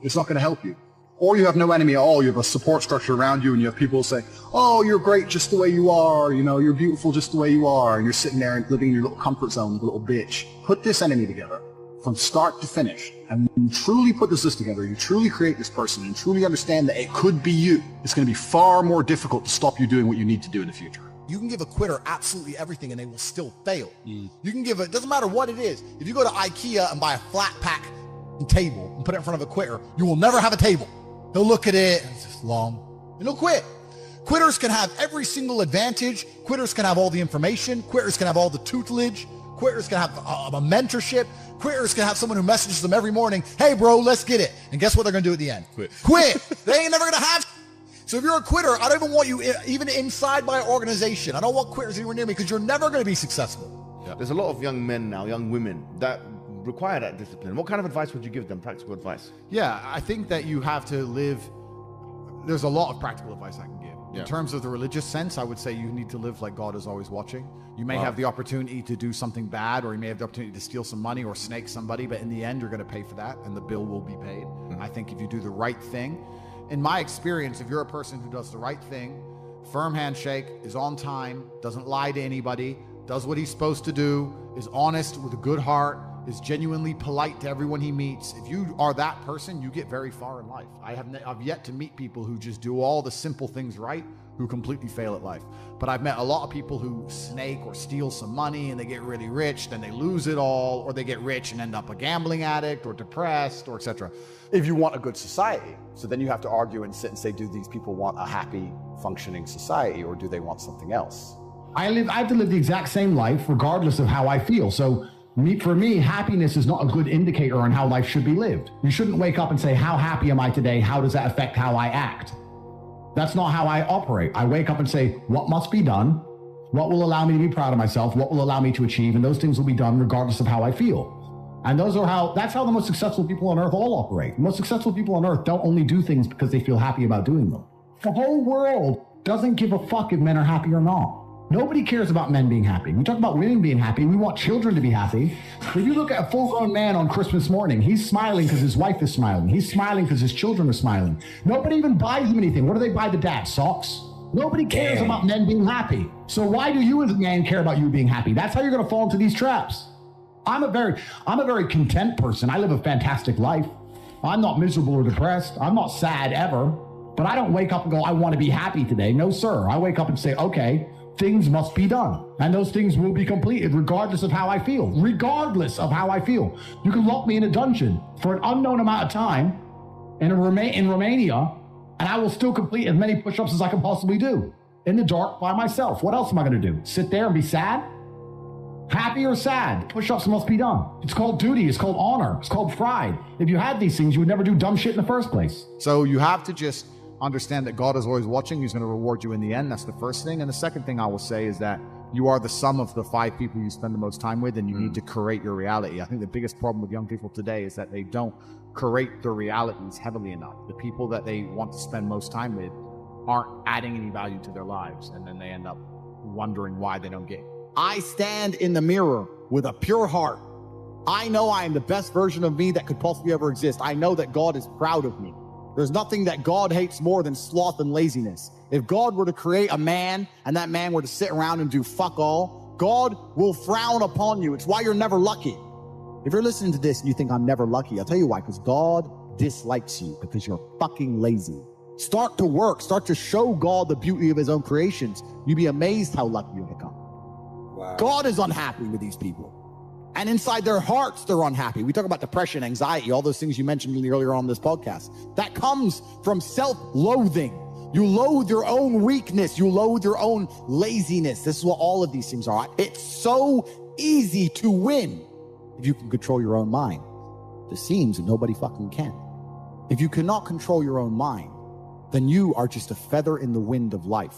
It's not going to help you. Or you have no enemy at all. You have a support structure around you, and you have people say, oh, you're great just the way you are. You're beautiful just the way you are. And you're sitting there and living in your little comfort zone like a little bitch. Put this enemy together from start to finish. And when you truly put this list together, you truly create this person and truly understand that it could be you. It's going to be far more difficult to stop you doing what you need to do in the future. You can give a quitter absolutely everything and they will still fail. You can give it, doesn't matter what it is. If you go to IKEA and buy a flat pack table and put it in front of a quitter, you will never have a table. He'll look at it and it's just long and he'll quit. Quitters can have every single advantage. Quitters can have all the information. Quitters can have all the tutelage. Quitters can have a mentorship. Quitters can have someone who messages them every morning, hey bro, let's get it. And guess what they're gonna do at the end? Quit. They ain't never gonna have. So if you're a quitter, I don't even want you even inside my organization. I don't want quitters anywhere near me because you're never gonna be successful. Yeah. There's a lot of young men now, young women that require that discipline. What kind of advice would you give them, practical advice? Yeah, I think that you have to live. There's a lot of practical advice I can give. In terms of the religious sense, I would say you need to live like God is always watching. You may have the opportunity to do something bad, or you may have the opportunity to steal some money or snake somebody, but in the end, you're going to pay for that, and the bill will be paid. I think if you do the right thing, in my experience, if you're a person who does the right thing, firm handshake, is on time, doesn't lie to anybody, does what he's supposed to do, is honest with a good heart, is genuinely polite to everyone he meets. If you are that person, you get very far in life. I've yet to meet people who just do all the simple things right, who completely fail at life. But I've met a lot of people who snake or steal some money and they get really rich, then they lose it all, or they get rich and end up a gambling addict or depressed or etc. If you want a good society, so then you have to argue and sit and say, do these people want a happy, functioning society, or do they want something else? I have to live the exact same life regardless of how I feel. So for me, happiness is not a good indicator on how life should be lived. You shouldn't wake up and say, how happy am I today? How does that affect how I act? That's not how I operate. I wake up and say, what must be done? What will allow me to be proud of myself? What will allow me to achieve? And those things will be done regardless of how I feel. And that's how the most successful people on earth all operate. The most successful people on earth don't only do things because they feel happy about doing them. The whole world doesn't give a fuck if men are happy or not. Nobody cares about men being happy. We talk about women being happy. We want children to be happy. If you look at a full-grown man on Christmas morning, he's smiling because his wife is smiling. He's smiling because his children are smiling. Nobody even buys him anything. What do they buy the dad? Socks? Nobody cares about men being happy. So why do you as a man care about you being happy? That's how you're going to fall into these traps. I'm a very content person. I live a fantastic life. I'm not miserable or depressed. I'm not sad ever. But I don't wake up and go, I want to be happy today. No, sir. I wake up and say, okay, things must be done. And those things will be completed regardless of how I feel. Regardless of how I feel. You can lock me in a dungeon for an unknown amount of time in Romania, and I will still complete as many push-ups as I can possibly do. In the dark by myself. What else am I going to do? Sit there and be sad? Happy or sad? Push-ups must be done. It's called duty. It's called honor. It's called pride. If you had these things, you would never do dumb shit in the first place. So you have to just understand that God is always watching. He's going to reward you in the end. That's the first thing. And the second thing I will say is that you are the sum of the 5 people you spend the most time with, and you need to curate your reality. I think the biggest problem with young people today is that they don't curate their realities heavily enough. The people that they want to spend most time with aren't adding any value to their lives, and then they end up wondering why they don't get it. I stand in the mirror with a pure heart. I know I am the best version of me that could possibly ever exist. I know that God is proud of me. There's nothing that God hates more than sloth and laziness. If God were to create a man and that man were to sit around and do fuck all, God will frown upon you. It's why you're never lucky. If you're listening to this and you think I'm never lucky, I'll tell you why, because God dislikes you because you're fucking lazy. Start to work. Start to show God the beauty of his own creations. You'd be amazed how lucky you become. Wow. God is unhappy with these people. And inside their hearts, they're unhappy. We talk about depression, anxiety, all those things you mentioned earlier on this podcast. That comes from self-loathing. You loathe your own weakness. You loathe your own laziness. This is what all of these things are. It's so easy to win if you can control your own mind. It seems that nobody fucking can. If you cannot control your own mind, then you are just a feather in the wind of life,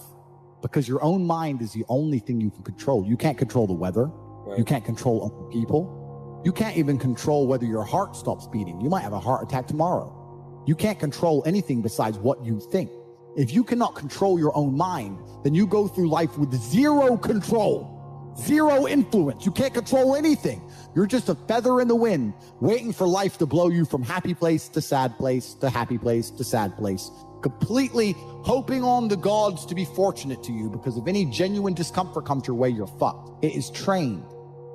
because your own mind is the only thing you can control. You can't control the weather. Right. You can't control other people. You can't even control whether your heart stops beating. You might have a heart attack tomorrow. You can't control anything besides what you think. If you cannot control your own mind, then you go through life with zero control, zero influence. You can't control anything. You're just a feather in the wind, waiting for life to blow you from happy place to sad place to happy place to sad place, completely hoping on the gods to be fortunate to you, because if any genuine discomfort comes your way, you're fucked. It is trained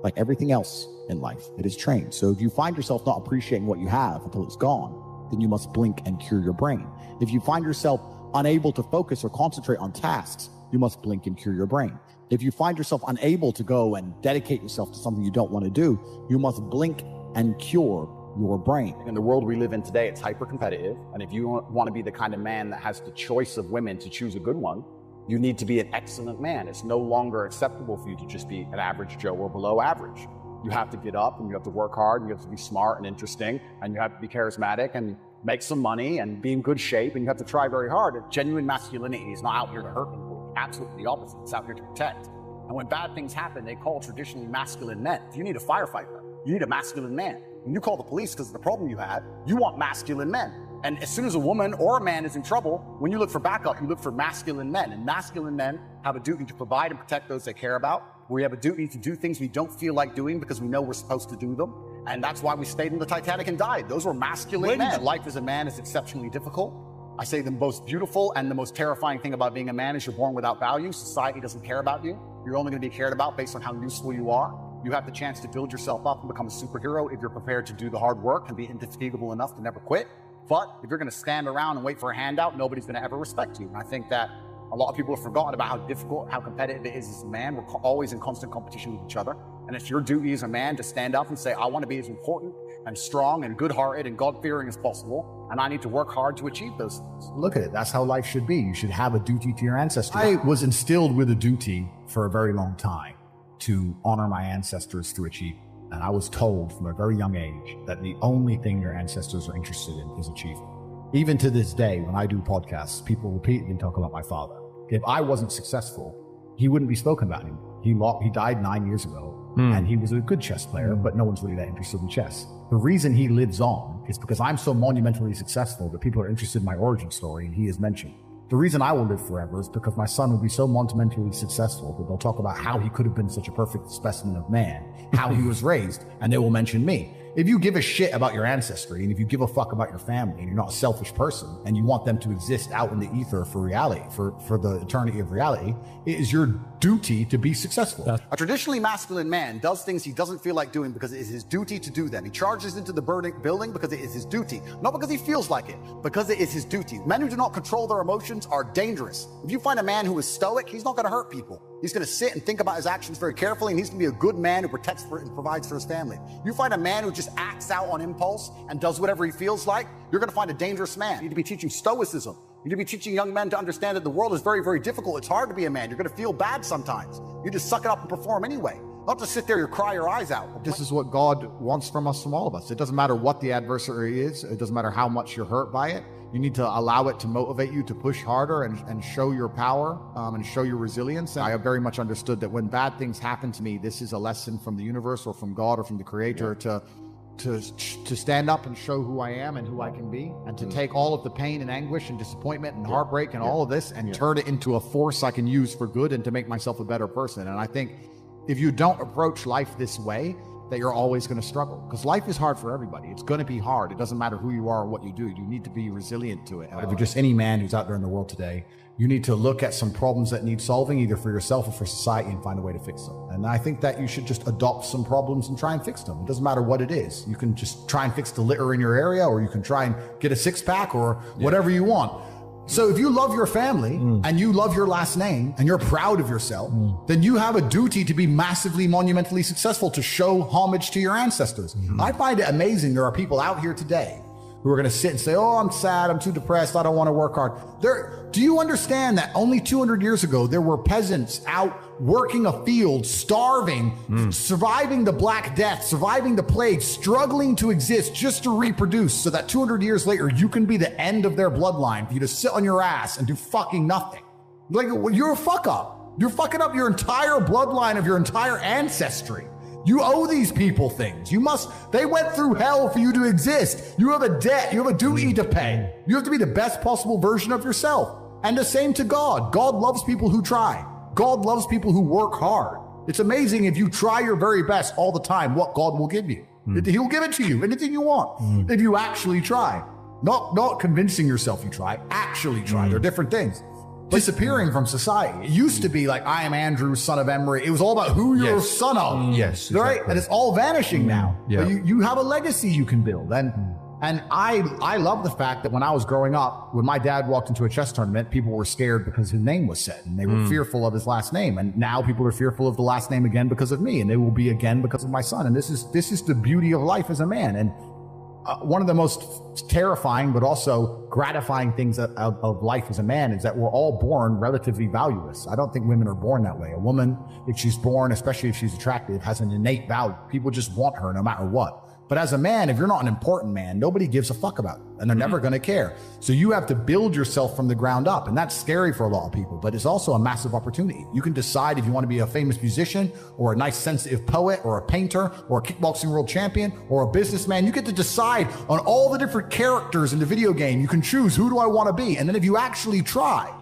like everything else in life. It is trained. So if you find yourself not appreciating what you have until it's gone, then you must blink and cure your brain. If you find yourself unable to focus or concentrate on tasks, you must blink and cure your brain. If you find yourself unable to go and dedicate yourself to something you don't want to do, you must blink and cure your brain. In the world we live in today, it's hyper competitive. And if you want to be the kind of man that has the choice of women to choose a good one, you need to be an excellent man. It's no longer acceptable for you to just be an average Joe or below average. You have to get up and you have to work hard and you have to be smart and interesting and you have to be charismatic and make some money and be in good shape and you have to try very hard. Genuine masculinity is not out here to hurt people. Absolutely the opposite. It's out here to protect. And when bad things happen, they call traditionally masculine men. If you need a firefighter, you need a masculine man. When you call the police because of the problem you had, you want masculine men. And as soon as a woman or a man is in trouble, when you look for backup, you look for masculine men. And masculine men have a duty to provide and protect those they care about. We have a duty to do things we don't feel like doing because we know we're supposed to do them. And that's why we stayed in the Titanic and died. Those were masculine men. Life as a man is exceptionally difficult. I say the most beautiful and the most terrifying thing about being a man is you're born without value. Society doesn't care about you. You're only going to be cared about based on how useful you are. You have the chance to build yourself up and become a superhero if you're prepared to do the hard work and be indefatigable enough to never quit. But if you're going to stand around and wait for a handout, nobody's going to ever respect you. And I think that a lot of people have forgotten about how difficult, how competitive it is as a man. We're always in constant competition with each other. And it's your duty as a man to stand up and say, I want to be as important and strong and good-hearted and God-fearing as possible. And I need to work hard to achieve those things. Look at it. That's how life should be. You should have a duty to your ancestors. I was instilled with a duty for a very long time to honor my ancestors through achievement. And I was told from a very young age that the only thing your ancestors are interested in is achievement. Even to this day, when I do podcasts, people repeatedly talk about my father. If I wasn't successful, he wouldn't be spoken about anymore. He died 9 years ago, and he was a good chess player, but no one's really that interested in chess. The reason he lives on is because I'm so monumentally successful that people are interested in my origin story, and he is mentioned. The reason I will live forever is because my son will be so monumentally successful that they'll talk about how he could have been such a perfect specimen of man, how he was raised, and they will mention me. If you give a shit about your ancestry and if you give a fuck about your family and you're not a selfish person and you want them to exist out in the ether for reality, for the eternity of reality, it is your duty to be successful. A traditionally masculine man does things he doesn't feel like doing because it is his duty to do them. He charges into the building because it is his duty. Not because he feels like it, because it is his duty. Men who do not control their emotions are dangerous. If you find a man who is stoic, he's not going to hurt people. He's going to sit and think about his actions very carefully, and he's going to be a good man who protects and provides for his family. You find a man who just acts out on impulse and does whatever he feels like, you're going to find a dangerous man. You need to be teaching stoicism. You need to be teaching young men to understand that the world is very, very difficult. It's hard to be a man. You're going to feel bad sometimes. You just suck it up and perform anyway. Not to sit there and cry your eyes out. This is what God wants from us, from all of us. It doesn't matter what the adversary is. It doesn't matter how much you're hurt by it. You need to allow it to motivate you to push harder and show your power and show your resilience. And I have very much understood that when bad things happen to me, this is a lesson from the universe or from God or from the Creator to stand up and show who I am and who I can be, and to take all of the pain and anguish and disappointment and heartbreak and all of this and turn it into a force I can use for good and to make myself a better person. And I think if you don't approach life this way, that you're always going to struggle, because life is hard for everybody. It's going to be hard. It doesn't matter who you are or what you do. You need to be resilient to it. If you're just any man who's out there in the world today, you need to look at some problems that need solving, either for yourself or for society, and find a way to fix them. And I think that you should just adopt some problems and try and fix them. It doesn't matter what it is. You can just try and fix the litter in your area, or you can try and get a six-pack or whatever you want. So if you love your family and you love your last name and you're proud of yourself, then you have a duty to be massively, monumentally successful, to show homage to your ancestors. I find it amazing there are people out here today who are going to sit and say, oh, I'm sad, I'm too depressed, I don't want to work hard. Do you understand that only 200 years ago, there were peasants out working a field, starving, surviving the Black Death, surviving the plague, struggling to exist just to reproduce, so that 200 years later, you can be the end of their bloodline, for you to sit on your ass and do fucking nothing. Like, you're a fuck up. You're fucking up your entire bloodline of your entire ancestry. You owe these people things. They went through hell for you to exist. You have a debt. You have a duty to pay. You have to be the best possible version of yourself. And the same to God. God loves people who try. God loves people who work hard. It's amazing if you try your very best all the time, what God will give you. He'll give it to you, anything you want, if you actually try. Not convincing yourself you try, actually try. They're different things. Disappearing from society. It used to be like, I am Andrew, son of Emery. It was all about who you're a son of. Yes. Right? Exactly. And it's all vanishing now. Yeah. But you have a legacy you can build. And And I love the fact that when I was growing up, when my dad walked into a chess tournament, people were scared because his name was said, and they were fearful of his last name. And now people are fearful of the last name again because of me, and they will be again because of my son. And this is the beauty of life as a man. And one of the most terrifying but also gratifying things of life as a man is that we're all born relatively valueless. I don't think women are born that way. A woman, if she's born, especially if she's attractive, has an innate value. People just want her no matter what. But as a man, if you're not an important man, nobody gives a fuck about you, and they're never going to care. So you have to build yourself from the ground up, and that's scary for a lot of people, but it's also a massive opportunity. You can decide if you want to be a famous musician or a nice sensitive poet or a painter or a kickboxing world champion or a businessman. You get to decide on all the different characters in the video game. You can choose, who do I want to be? And then if you actually try,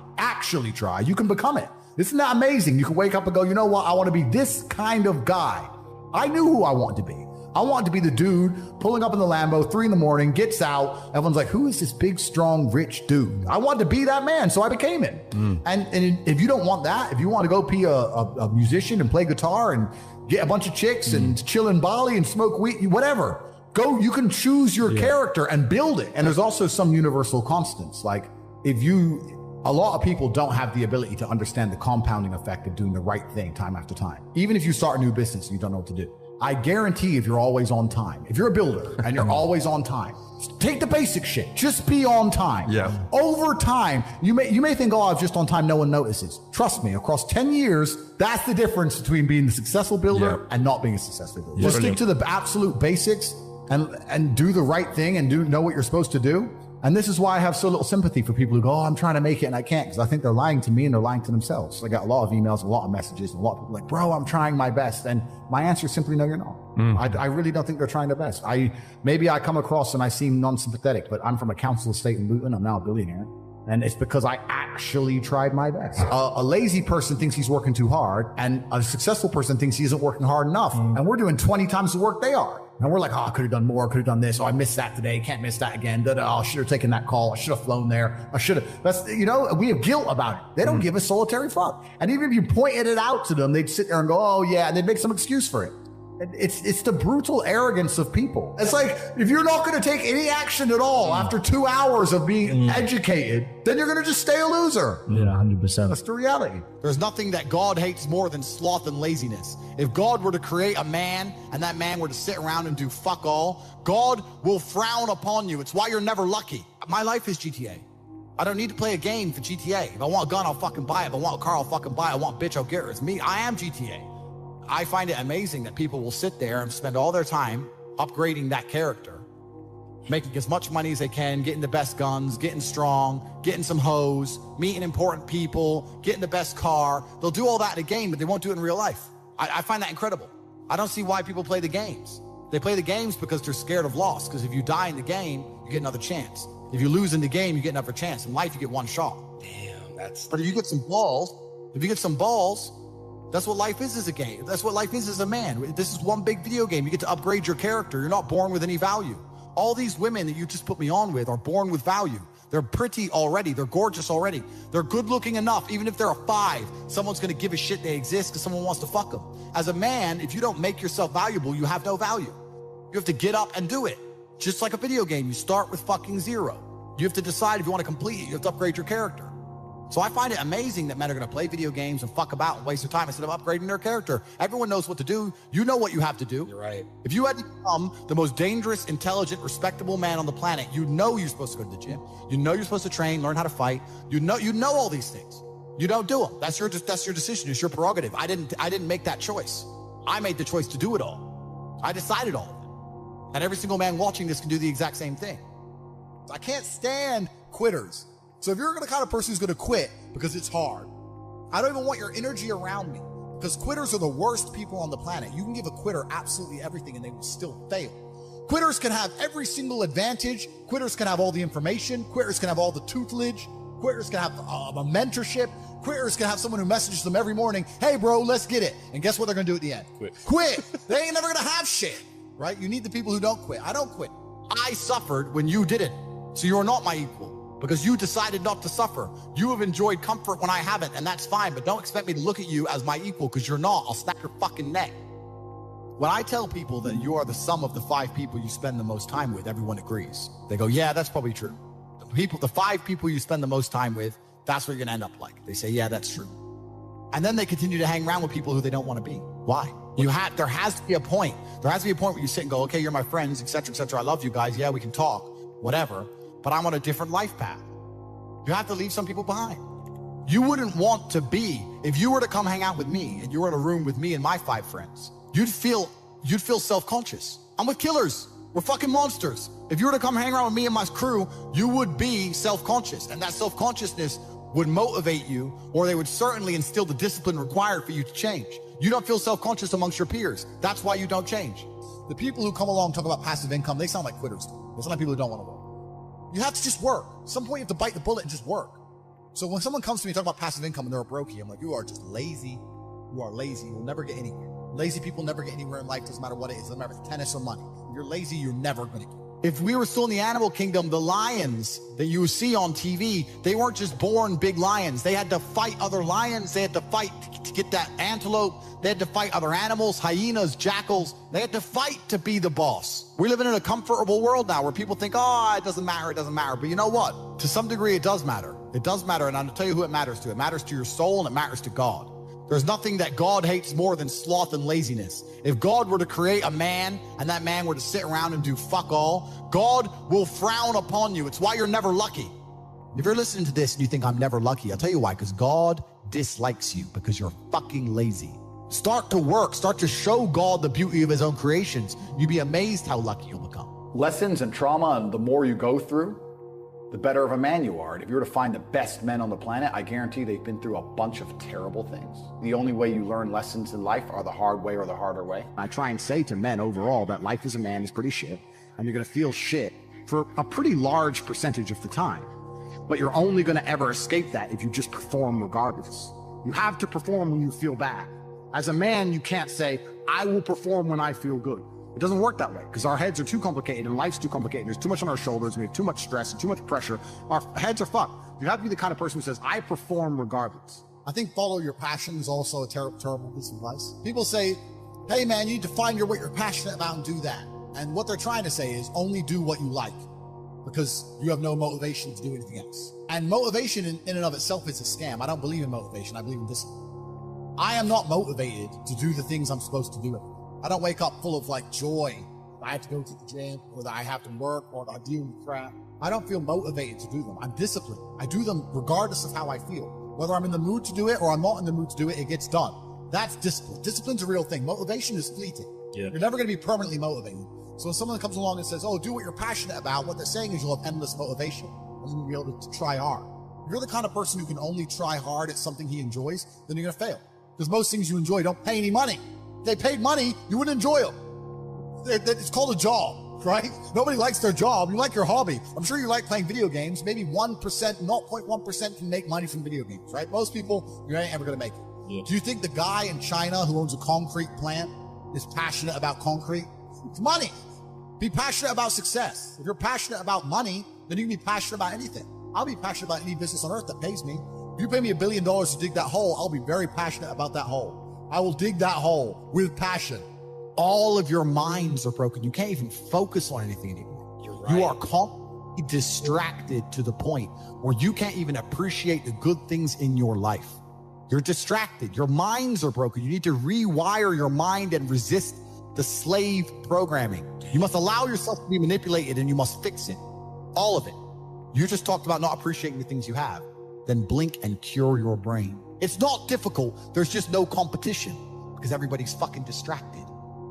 you can become it. Isn't that amazing? You can wake up and go, you know what? I want to be this kind of guy. I knew who I wanted to be. I wanted to be the dude pulling up in the Lambo, 3 a.m, gets out. Everyone's like, who is this big, strong, rich dude? I wanted to be that man, so I became it. And if you don't want that, if you want to go be a musician and play guitar and get a bunch of chicks and chill in Bali and smoke weed, whatever, go, you can choose your character and build it. And there's also some universal constants. Like a lot of people don't have the ability to understand the compounding effect of doing the right thing time after time. Even if you start a new business and you don't know what to do. I guarantee if you're always on time, if you're a builder and you're always on time, take the basic shit, just be on time. Yeah. Over time, you may think, oh, I'm just on time, no one notices. Trust me, across 10 years, that's the difference between being a successful builder and not being a successful builder. Just stick to the absolute basics and do the right thing and know what you're supposed to do. And this is why I have so little sympathy for people who go, oh, I'm trying to make it and I can't, because I think they're lying to me and they're lying to themselves. I got a lot of emails, a lot of messages, and a lot of people like, bro, I'm trying my best. And my answer is simply, no, you're not. I really don't think they're trying their best. Maybe I come across and I seem non-sympathetic, but I'm from a council estate in Luton. I'm now a billionaire. And it's because I actually tried my best. A lazy person thinks he's working too hard, and a successful person thinks he isn't working hard enough. And we're doing 20 times the work they are. And we're like, oh, I could have done more, could have done this. Oh, I missed that today, can't miss that again. Oh, I should have taken that call. I should have flown there. I should have. That's, we have guilt about it. They don't give a solitary fuck. And even if you pointed it out to them, they'd sit there and go, oh yeah, and they'd make some excuse for it. It's the brutal arrogance of people. It's like, if you're not going to take any action at all after 2 hours of being educated, then you're going to just stay a loser. Yeah, 100%. That's the reality. There's nothing that God hates more than sloth and laziness. If God were to create a man and that man were to sit around and do fuck all, God will frown upon you. It's why you're never lucky. My life is GTA. I don't need to play a game for GTA. If I want a gun, I'll fucking buy it. If I want a car, I'll fucking buy it. I want a bitch, I'll get her. It's me. I am GTA. I find it amazing that people will sit there and spend all their time upgrading that character, making as much money as they can, getting the best guns, getting strong, getting some hoes, meeting important people, getting the best car. They'll do all that in a game, but they won't do it in real life. I find that incredible. I don't see why people play the games. They play the games because they're scared of loss, because if you die in the game, you get another chance. If you lose in the game, you get another chance. In life, you get one shot. Damn, But if you get some balls, that's what life is as a game. That's what life is as a man. This is one big video game. You get to upgrade your character. You're not born with any value. All these women that you just put me on with are born with value. They're pretty already. They're gorgeous already. They're good looking enough. Even if they're a 5, someone's going to give a shit they exist because someone wants to fuck them. As a man, if you don't make yourself valuable, you have no value. You have to get up and do it. Just like a video game, you start with fucking 0. You have to decide if you want to complete it. You have to upgrade your character. So I find it amazing that men are going to play video games and fuck about and waste their time instead of upgrading their character. Everyone knows what to do. You know what you have to do. You're right. If you had to become the most dangerous, intelligent, respectable man on the planet, you know you're supposed to go to the gym. You know you're supposed to train, learn how to fight. You know all these things. You don't do them. That's your decision. It's your prerogative. I didn't make that choice. I made the choice to do it all. I decided all of it. And every single man watching this can do the exact same thing. I can't stand quitters. So if you're the kind of person who's going to quit because it's hard, I don't even want your energy around me, because quitters are the worst people on the planet. You can give a quitter absolutely everything and they will still fail. Quitters can have every single advantage. Quitters can have all the information. Quitters can have all the tutelage. Quitters can have a mentorship. Quitters can have someone who messages them every morning, hey bro, let's get it. And guess what they're going to do at the end? Quit. They ain't never going to have shit, right? You need the people who don't quit. I don't quit. I suffered when you didn't. So you're not my equal. Because you decided not to suffer. You have enjoyed comfort when I haven't, and that's fine, but don't expect me to look at you as my equal, because you're not. I'll snap your fucking neck. When I tell people that you are the sum of the 5 people you spend the most time with, everyone agrees. They go, yeah, that's probably true. The 5 people you spend the most time with, that's what you're gonna end up like. They say, yeah, that's true. And then they continue to hang around with people who they don't want to be. Why? There has to be a point. There has to be a point where you sit and go, okay, you're my friends, etc., etc. I love you guys. Yeah, we can talk, whatever. But I'm on a different life path. You have to leave some people behind. You wouldn't want to be, if you were to come hang out with me and you were in a room with me and my 5 friends, you'd feel self-conscious. I'm with killers. We're fucking monsters. If you were to come hang around with me and my crew, you would be self-conscious. And that self-consciousness would motivate you, or they would certainly instill the discipline required for you to change. You don't feel self-conscious amongst your peers. That's why you don't change. The people who come along and talk about passive income, they sound like quitters. There's a lot of people who don't want to work. You have to just work. At some point you have to bite the bullet and just work. So when someone comes to me and talk about passive income and they're a brokey, I'm like, you are just lazy. You are lazy. You'll never get anywhere. Lazy people never get anywhere in life. Doesn't matter what it is. Doesn't matter if it's tennis or money. If you're lazy, you're never going to get. If we were still in the animal kingdom, the lions that you see on TV, they weren't just born big lions. They had to fight other lions. They had to fight to get that antelope. They had to fight other animals, hyenas, jackals. They had to fight to be the boss. We're living in a comfortable world now where people think, oh, it doesn't matter, it doesn't matter. But you know what? To some degree, it does matter. It does matter, and I'll tell you who it matters to. It matters to your soul, and it matters to God. There's nothing that God hates more than sloth and laziness. If God were to create a man and that man were to sit around and do fuck all, God will frown upon you. It's why you're never lucky. If you're listening to this and you think I'm never lucky, I'll tell you why, because God dislikes you because you're fucking lazy. Start to work. Start to show God the beauty of his own creations. You'd be amazed how lucky you'll become. Lessons and trauma, and the more you go through, the better of a man you are. And if you were to find the best men on the planet, I guarantee they've been through a bunch of terrible things. The only way you learn lessons in life are the hard way or the harder way. I try and say to men overall that life as a man is pretty shit, and you're going to feel shit for a pretty large percentage of the time. But you're only going to ever escape that if you just perform regardless. You have to perform when you feel bad. As a man, you can't say, I will perform when I feel good. It doesn't work that way because our heads are too complicated and life's too complicated. There's too much on our shoulders. And we have too much stress and too much pressure. Our heads are fucked. You have to be the kind of person who says, I perform regardless. I think follow your passion is also a terrible piece of advice. People say, hey man, you need to find what you're passionate about and do that. And what they're trying to say is only do what you like because you have no motivation to do anything else. And motivation in and of itself is a scam. I don't believe in motivation. I believe in discipline. I am not motivated to do the things I'm supposed to do. I don't wake up full of like joy. I have to go to the gym, or that I have to work, or that I deal with crap. I don't feel motivated to do them. I'm disciplined. I do them regardless of how I feel. Whether I'm in the mood to do it or I'm not in the mood to do it, it gets done. That's discipline. Discipline's a real thing. Motivation is fleeting. Yeah. You're never going to be permanently motivated. So when someone comes along and says, oh, do what you're passionate about, what they're saying is you'll have endless motivation and you'll be able to try hard. If you're the kind of person who can only try hard at something he enjoys, then you're going to fail. Because most things you enjoy don't pay any money. If they paid money, you wouldn't enjoy them. It's called a job, right? Nobody likes their job. You like your hobby. I'm sure you like playing video games. Maybe 1%, 0.1% can make money from video games, right? Most people, you ain't ever going to make it. Yeah. Do you think the guy in China who owns a concrete plant is passionate about concrete? It's money. Be passionate about success. If you're passionate about money, then you can be passionate about anything. I'll be passionate about any business on earth that pays me. If you pay me $1 billion to dig that hole, I'll be very passionate about that hole. I will dig that hole with passion. All of your minds are broken. You can't even focus on anything anymore. You're right. You are completely distracted to the point where you can't even appreciate the good things in your life. You're distracted. Your minds are broken. You need to rewire your mind and resist the slave programming. You must allow yourself to be manipulated and you must fix it. All of it. You just talked about not appreciating the things you have. Then blink and cure your brain. It's not difficult. There's just no competition because everybody's fucking distracted.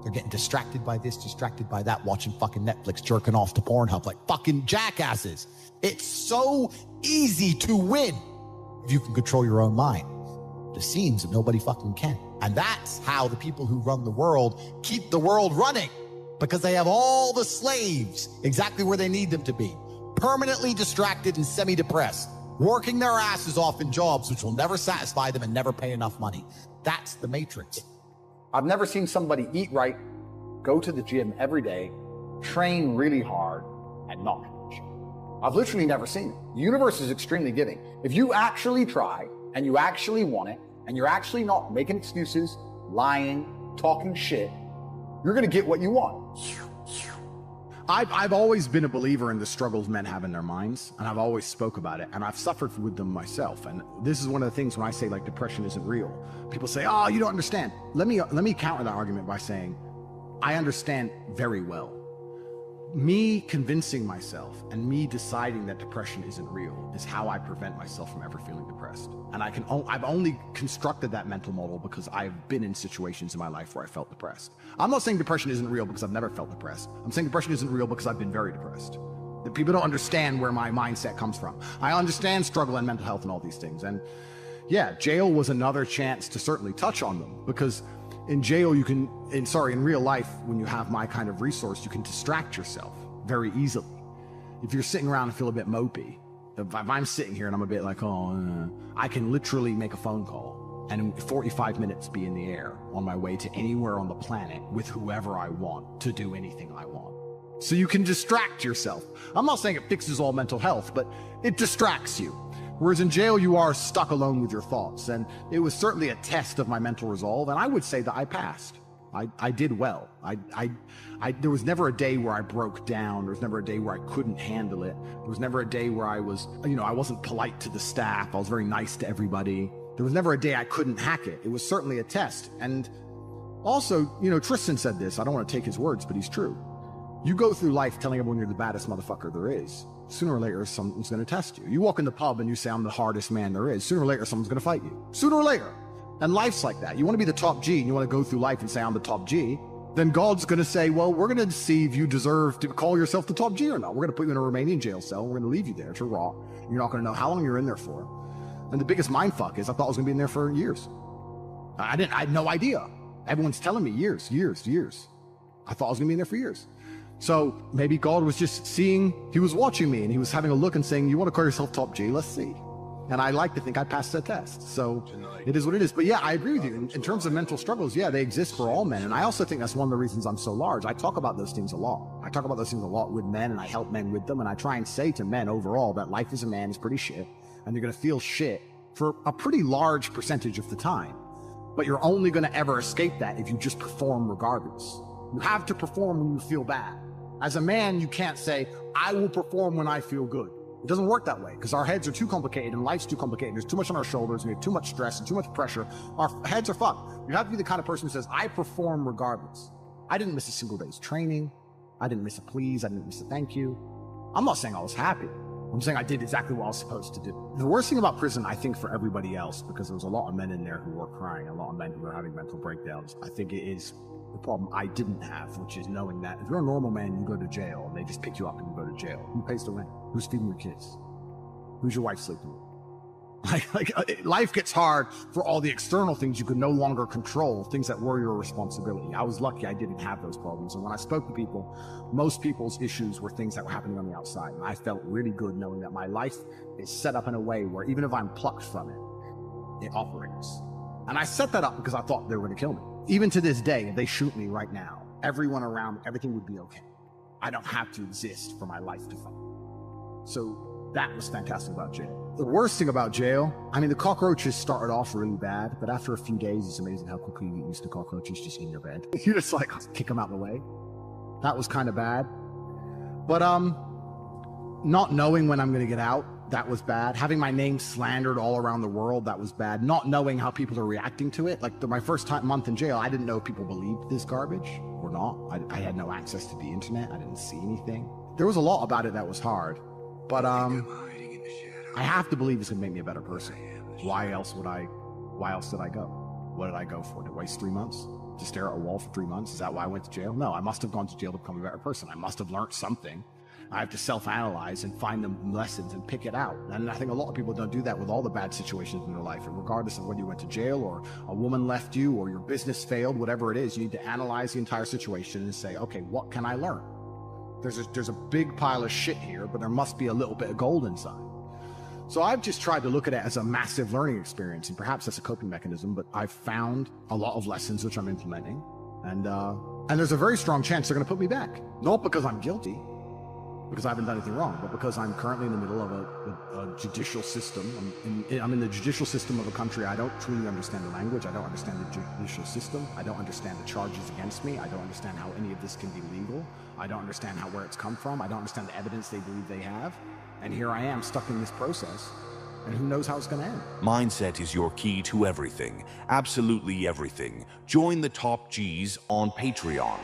They're getting distracted by this, distracted by that, watching fucking Netflix, jerking off to Pornhub like fucking jackasses. It's so easy to win if you can control your own mind. It seems that nobody fucking can. And that's how the people who run the world keep the world running, because they have all the slaves exactly where they need them to be, permanently distracted and semi-depressed, working their asses off in jobs which will never satisfy them and never pay enough money. That's the matrix. I've never seen somebody eat right, go to the gym every day, train really hard, and not finish. I've literally never seen it. The universe is extremely giving. If you actually try, and you actually want it, and you're actually not making excuses, lying, talking shit, you're going to get what you want. I've always been a believer in the struggles men have in their minds, and I've always spoke about it, and I've suffered with them myself. And this is one of the things when I say like depression isn't real, people say, oh, you don't understand. Let me counter that argument by saying I understand very well. Me convincing myself and me deciding that depression isn't real is how I prevent myself from ever feeling depressed. And I've only constructed that mental model because I've been in situations in my life where I felt depressed. I'm not saying depression isn't real because I've never felt depressed. I'm saying depression isn't real because I've been very depressed. That people don't understand where my mindset comes from. I understand struggle and mental health and all these things. And yeah, jail was another chance to certainly touch on them, because in jail in real life, when you have my kind of resource, you can distract yourself very easily. If you're sitting around and feel a bit mopey, if I'm sitting here and I'm a bit like, I can literally make a phone call and in 45 minutes be in the air on my way to anywhere on the planet with whoever I want to do anything I want. So you can distract yourself. I'm not saying it fixes all mental health, but it distracts you. Whereas in jail, you are stuck alone with your thoughts. And it was certainly a test of my mental resolve. And I would say that I passed. I did well. There was never a day where I broke down. There was never a day where I couldn't handle it. There was never a day where I wasn't polite to the staff. I was very nice to everybody. There was never a day I couldn't hack it. It was certainly a test. And also, Tristan said this. I don't want to take his words, but he's true. You go through life telling everyone you're the baddest motherfucker there is. Sooner or later, someone's going to test you. You walk in the pub and you say, I'm the hardest man there is. Sooner or later, someone's going to fight you. Sooner or later. And life's like that. You want to be the top G and you want to go through life and say, I'm the top G. Then God's going to say, well, we're going to see if you deserve to call yourself the top G or not. We're going to put you in a Romanian jail cell. We're going to leave you there to rot. You're not going to know how long you're in there for. And the biggest mindfuck is I thought I was going to be in there for years. I had no idea. Everyone's telling me years. I thought I was going to be in there for years. So maybe God was just he was watching me and he was having a look and saying, you want to call yourself top G? Let's see. And I like to think I passed that test. So it is what it is. But yeah, I agree with you. In terms of mental struggles, yeah, they exist for all men. And I also think that's one of the reasons I'm so large. I talk about those things a lot. I talk about those things a lot with men and I help men with them. And I try and say to men overall that life as a man is pretty shit. And you're going to feel shit for a pretty large percentage of the time. But you're only going to ever escape that if you just perform regardless. You have to perform when you feel bad. As a man, you can't say, I will perform when I feel good. It doesn't work that way because our heads are too complicated and life's too complicated. There's too much on our shoulders and we have too much stress and too much pressure. Our heads are fucked. You have to be the kind of person who says, I perform regardless. I didn't miss a single day's training. I didn't miss a please. I didn't miss a thank you. I'm not saying I was happy. I'm saying I did exactly what I was supposed to do. The worst thing about prison, I think for everybody else, because there was a lot of men in there who were crying, a lot of men who were having mental breakdowns, I think it is the problem I didn't have, which is knowing that if you're a normal man, you go to jail and they just pick you up and you go to jail. Who pays the rent? Who's feeding your kids? Who's your wife sleeping with? Life gets hard for all the external things you could no longer control, things that were your responsibility. I was lucky I didn't have those problems. And when I spoke to people, most people's issues were things that were happening on the outside. And I felt really good knowing that my life is set up in a way where even if I'm plucked from it, it operates. And I set that up because I thought they were going to kill me. Even to this day, if they shoot me right now, everyone around, everything would be okay. I don't have to exist for my life to fight. So that was fantastic about jail. The worst thing about jail, the cockroaches started off really bad, but after a few days, it's amazing how quickly you get used to cockroaches just in your bed. You just kick them out of the way. That was kind of bad. But not knowing when I'm going to get out, that was bad. Having my name slandered all around the world, that was bad. Not knowing how people are reacting to it. My first month in jail, I didn't know if people believed this garbage or not. I had no access to the internet. I didn't see anything. There was a lot about it that was hard. But I have to believe it's going to make me a better person. Why else did I go? What did I go for? To waste 3 months? To stare at a wall for 3 months? Is that why I went to jail? No, I must have gone to jail to become a better person. I must have learned something. I have to self-analyze and find the lessons and pick it out. And I think a lot of people don't do that with all the bad situations in their life. And regardless of whether you went to jail or a woman left you or your business failed, whatever it is, you need to analyze the entire situation and say, okay, what can I learn? There's a big pile of shit here, but there must be a little bit of gold inside. So I've just tried to look at it as a massive learning experience, and perhaps that's a coping mechanism, but I've found a lot of lessons which I'm implementing. And there's a very strong chance they're going to put me back. Not because I'm guilty, because I haven't done anything wrong, but because I'm currently in the middle of a judicial system. I'm in the judicial system of a country. I don't truly understand the language. I don't understand the judicial system. I don't understand the charges against me. I don't understand how any of this can be legal. I don't understand where it's come from. I don't understand the evidence they believe they have. And here I am stuck in this process. And who knows how it's going to end. Mindset is your key to everything. Absolutely everything. Join the top G's on Patreon.